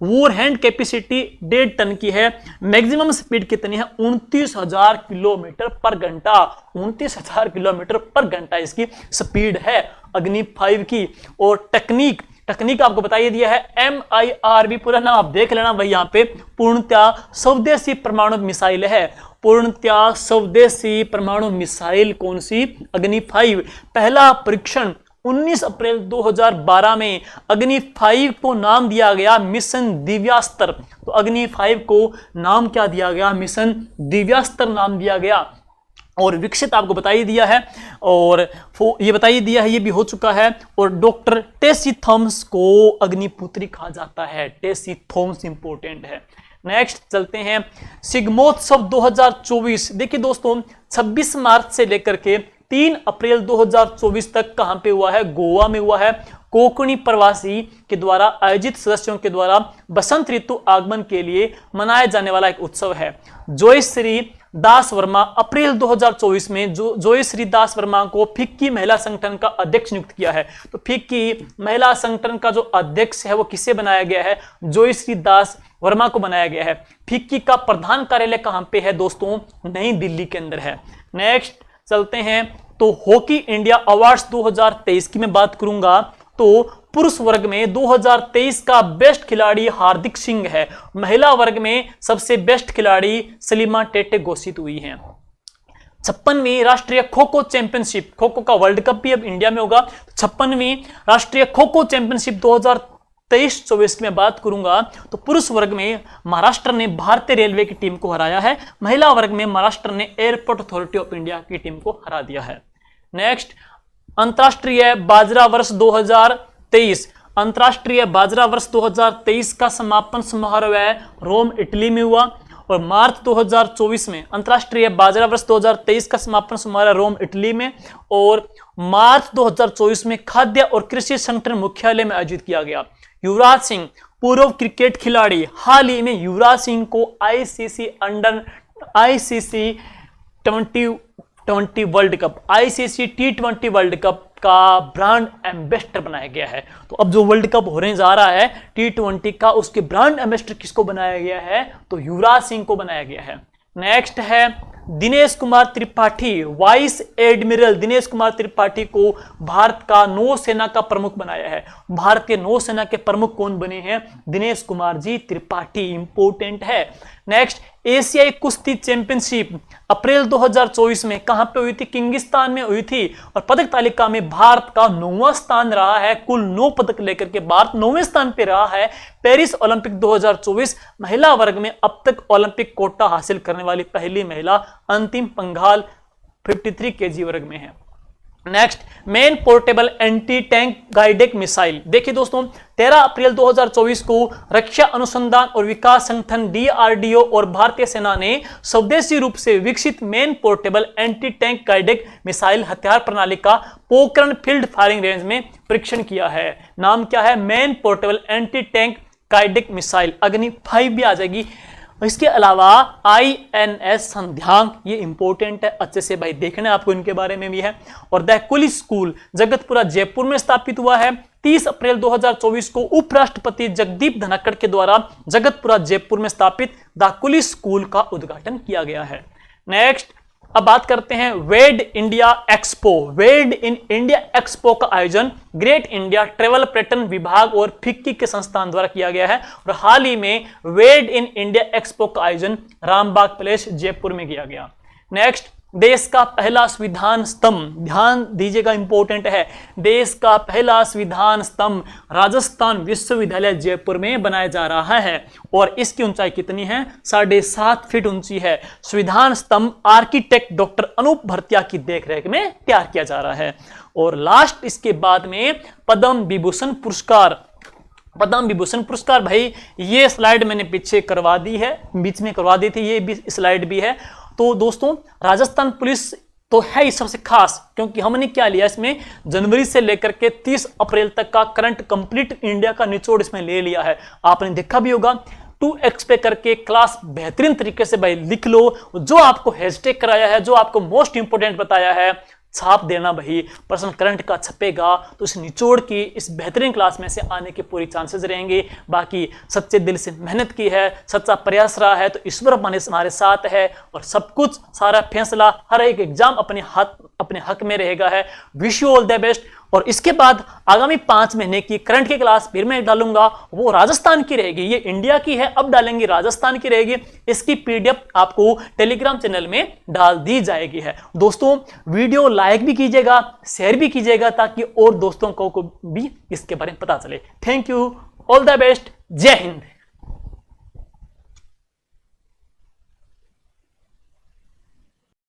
वॉर हैंड कैपेसिटी 1.5 टन की है। मैक्सिमम स्पीड कितनी है, 29,000 किलोमीटर पर घंटा। 29,000 किलोमीटर पर घंटा इसकी स्पीड है अग्नि 5 की। और टेक्निक आपको बताइए दिया है, MIRV, पूरा नाम आप देख लेना भाई यहाँ पे। पूर्णतया स्वदेशी परमाणु मिसाइल है। पूर्णतया स्वदेशी परमाणु मिसाइल कौन सी, अग्नि 5। पहला परीक्षण 19 अप्रैल 2012 में अग्नि 5 को नाम दिया गया मिशन दिव्यास्त्र। तो अग्नि 5 को नाम क्या दिया गया, मिशन दिव्यास्त्र नाम दिया गया। और विकसित आपको बताई दिया है, और ये बताई दिया है, ये भी हो चुका है। और डॉक्टर टेसी थॉमस को अग्निपुत्री कहा जाता है। टेसी थॉमस इंपॉर्टेंट है। नेक्स्ट चलते हैं, शिग्मोत्सव 2024। देखिए दोस्तों, 26 मार्च से लेकर के 3 अप्रैल 2024 तक कहां पे हुआ है, गोवा में हुआ है। कोंकणी प्रवासी के द्वारा आयोजित सदस्यों के द्वारा बसंत ऋतु आगमन के लिए मनाया जाने वाला एक उत्सव है। जोयश्री दास वर्मा अप्रैल 2024 में जोयश्री दास वर्मा को फिक्की महिला संगठन का अध्यक्ष नियुक्त किया है। तो फिक्की महिला संगठन का जो अध्यक्ष है वो किसे बनाया गया है, जोयश्री दास वर्मा को बनाया गया है। फिक्की का प्रधान कार्यालय कहां पे है दोस्तों, नई दिल्ली के अंदर है। नेक्स्ट चलते हैं, तो हॉकी इंडिया अवार्ड्स 2023 की मैं बात करूंगा तो पुरुष वर्ग में 2023 का बेस्ट खिलाड़ी हार्दिक सिंह है। महिला वर्ग में सबसे बेस्ट खिलाड़ी सलीमा टेटे घोषित हुई हैं। 56वीं राष्ट्रीय खो खो चैंपियनशिप, खो खो का वर्ल्ड कप भी अब इंडिया में होगा। 56वीं राष्ट्रीय खो खो चैंपियनशिप 2023-24 की मैं बात करूंगा तो पुरुष वर्ग में महाराष्ट्र ने भारतीय रेलवे की टीम को हराया है। महिला वर्ग में महाराष्ट्र ने एयरपोर्ट अथॉरिटी ऑफ इंडिया की टीम को हरा दिया है। नेक्स्ट, अंतरराष्ट्रीय बाजरा वर्ष 2023। अंतरराष्ट्रीय बाजरा वर्ष 2023 का समापन समारोह रोम इटली में हुआ। और मार्च 2024 में अंतरराष्ट्रीय बाजरा वर्ष 2023 का समापन समारोह रोम इटली में। और मार्च 2024 में खाद्य और कृषि संगठन मुख्यालय में आयोजित किया गया। युवराज सिंह पूर्व क्रिकेट खिलाड़ी, हाल ही में युवराज सिंह को ICC T20 world cup, ICC T20 world cup का ब्रांड एम्बेसडर बनाया गया है। तो अब जो वर्ल्ड कप होने जा रहा है T20 का, उसके ब्रांड एम्बेसडर किसको बनाया गया है? तो युवराज सिंह को बनाया गया है। नेक्स्ट है दिनेश कुमार त्रिपाठी, वाइस एडमिरल दिनेश कुमार त्रिपाठी को भारत का नौसेना का प्रमुख बनाया है। भारत के नौसेना के प्रमुख कौन बने हैं? दिनेश कुमार जी त्रिपाठी, इंपोर्टेंट है। नेक्स्ट, एशियाई कुश्ती चैंपियनशिप अप्रैल 2024 में कहां पे हुई थी? किर्गिस्तान में हुई थी और पदक तालिका में भारत का 9वां स्थान रहा है। कुल 9 पदक लेकर के भारत 9वें स्थान पे रहा है। पेरिस ओलंपिक 2024 महिला वर्ग में अब तक ओलंपिक कोटा हासिल करने वाली पहली महिला अंतिम पंघाल 53 केजी वर्ग में है। Next, main portable anti tank guided missile. देखिए दोस्तों, 13 अप्रैल 2024 को रक्षा अनुसंधान और विकास संगठन DRDO और भारतीय सेना ने स्वदेशी रूप से विकसित main portable anti tank guided missile हथियार प्रणाली का पोखरण फील्ड फायरिंग रेंज में परीक्षण किया है। नाम क्या है? Main portable anti tank guided missile, अग्नि 5 भी आ जाएगी। इसके अलावा INS संध्यांग, ये इंपॉर्टेंट है, अच्छे से भाई देखना है आपको, इनके बारे में भी है। और द कुली स्कूल जगतपुरा जयपुर में स्थापित हुआ है। 30 अप्रैल 2024 को उपराष्ट्रपति जगदीप धनखड़ के द्वारा जगतपुरा जयपुर में स्थापित द कुली स्कूल का उद्घाटन किया गया है। नेक्स्ट, अब बात करते हैं wed India expo. Wed in India expo का आयोजन ग्रेट इंडिया ट्रेवल पर्यटन विभाग और फिक्की के संस्थान द्वारा किया गया है और हाल ही में वेड इन इंडिया एक्सपो का आयोजन रामबाग पैलेस जयपुर में किया गया। नेक्स्ट, देश का पहला संविधान स्तंभ, ध्यान दीजिएगा, इंपॉर्टेंट है। देश का पहला संविधान स्तंभ राजस्थान विश्वविद्यालय जयपुर में बनाया जा रहा है और इसकी ऊंचाई कितनी है? 7.5 फीट ऊंची है। संविधान स्तंभ आर्किटेक्ट डॉक्टर अनूप भरतिया की देखरेख में तैयार किया जा रहा है। और लास्ट, इसके बाद में पद्म विभूषण पुरस्कार। पद्म विभूषण पुरस्कार, भाई ये स्लाइड मैंने पीछे करवा दी है, बीच में करवा दी थी, ये भी स्लाइड भी है। तो दोस्तों, राजस्थान पुलिस तो है ही सबसे खास, क्योंकि हमने क्या लिया इसमें, जनवरी से लेकर के 30 अप्रैल तक का करंट कंप्लीट इंडिया का निचोड़ इसमें ले लिया है। आपने देखा भी होगा 2x पे करके क्लास बेहतरीन तरीके से भाई लिख लो। जो आपको हैशटैग कराया है, जो आपको मोस्ट इंपोर्टेंट बताया है, छाप देना भाई। पर्सनल करंट का छपेगा तो इस निचोड़ की इस बेहतरीन क्लास में से आने के पूरी चांसेस रहेंगे। बाकी सच्चे दिल से मेहनत की है, सच्चा प्रयास रहा है तो ईश्वर हमारे साथ है और सब कुछ, सारा फैसला, हर एक एग्जाम अपने हक में रहेगा है। Wish you all the best. और इसके बाद आगामी 5 महीने की करंट की क्लास फिर मैं डालूंगा, वो राजस्थान की रहेगी। ये इंडिया की है, अब डालेंगे राजस्थान की रहेगी। इसकी PDF आपको टेलीग्राम चैनल में डाल दी जाएगी है। दोस्तों, वीडियो लाइक भी कीजिएगा, शेयर भी कीजिएगा ताकि और दोस्तों को भी इसके बारे में पता चले। Thank you, all the best, जय हिंद।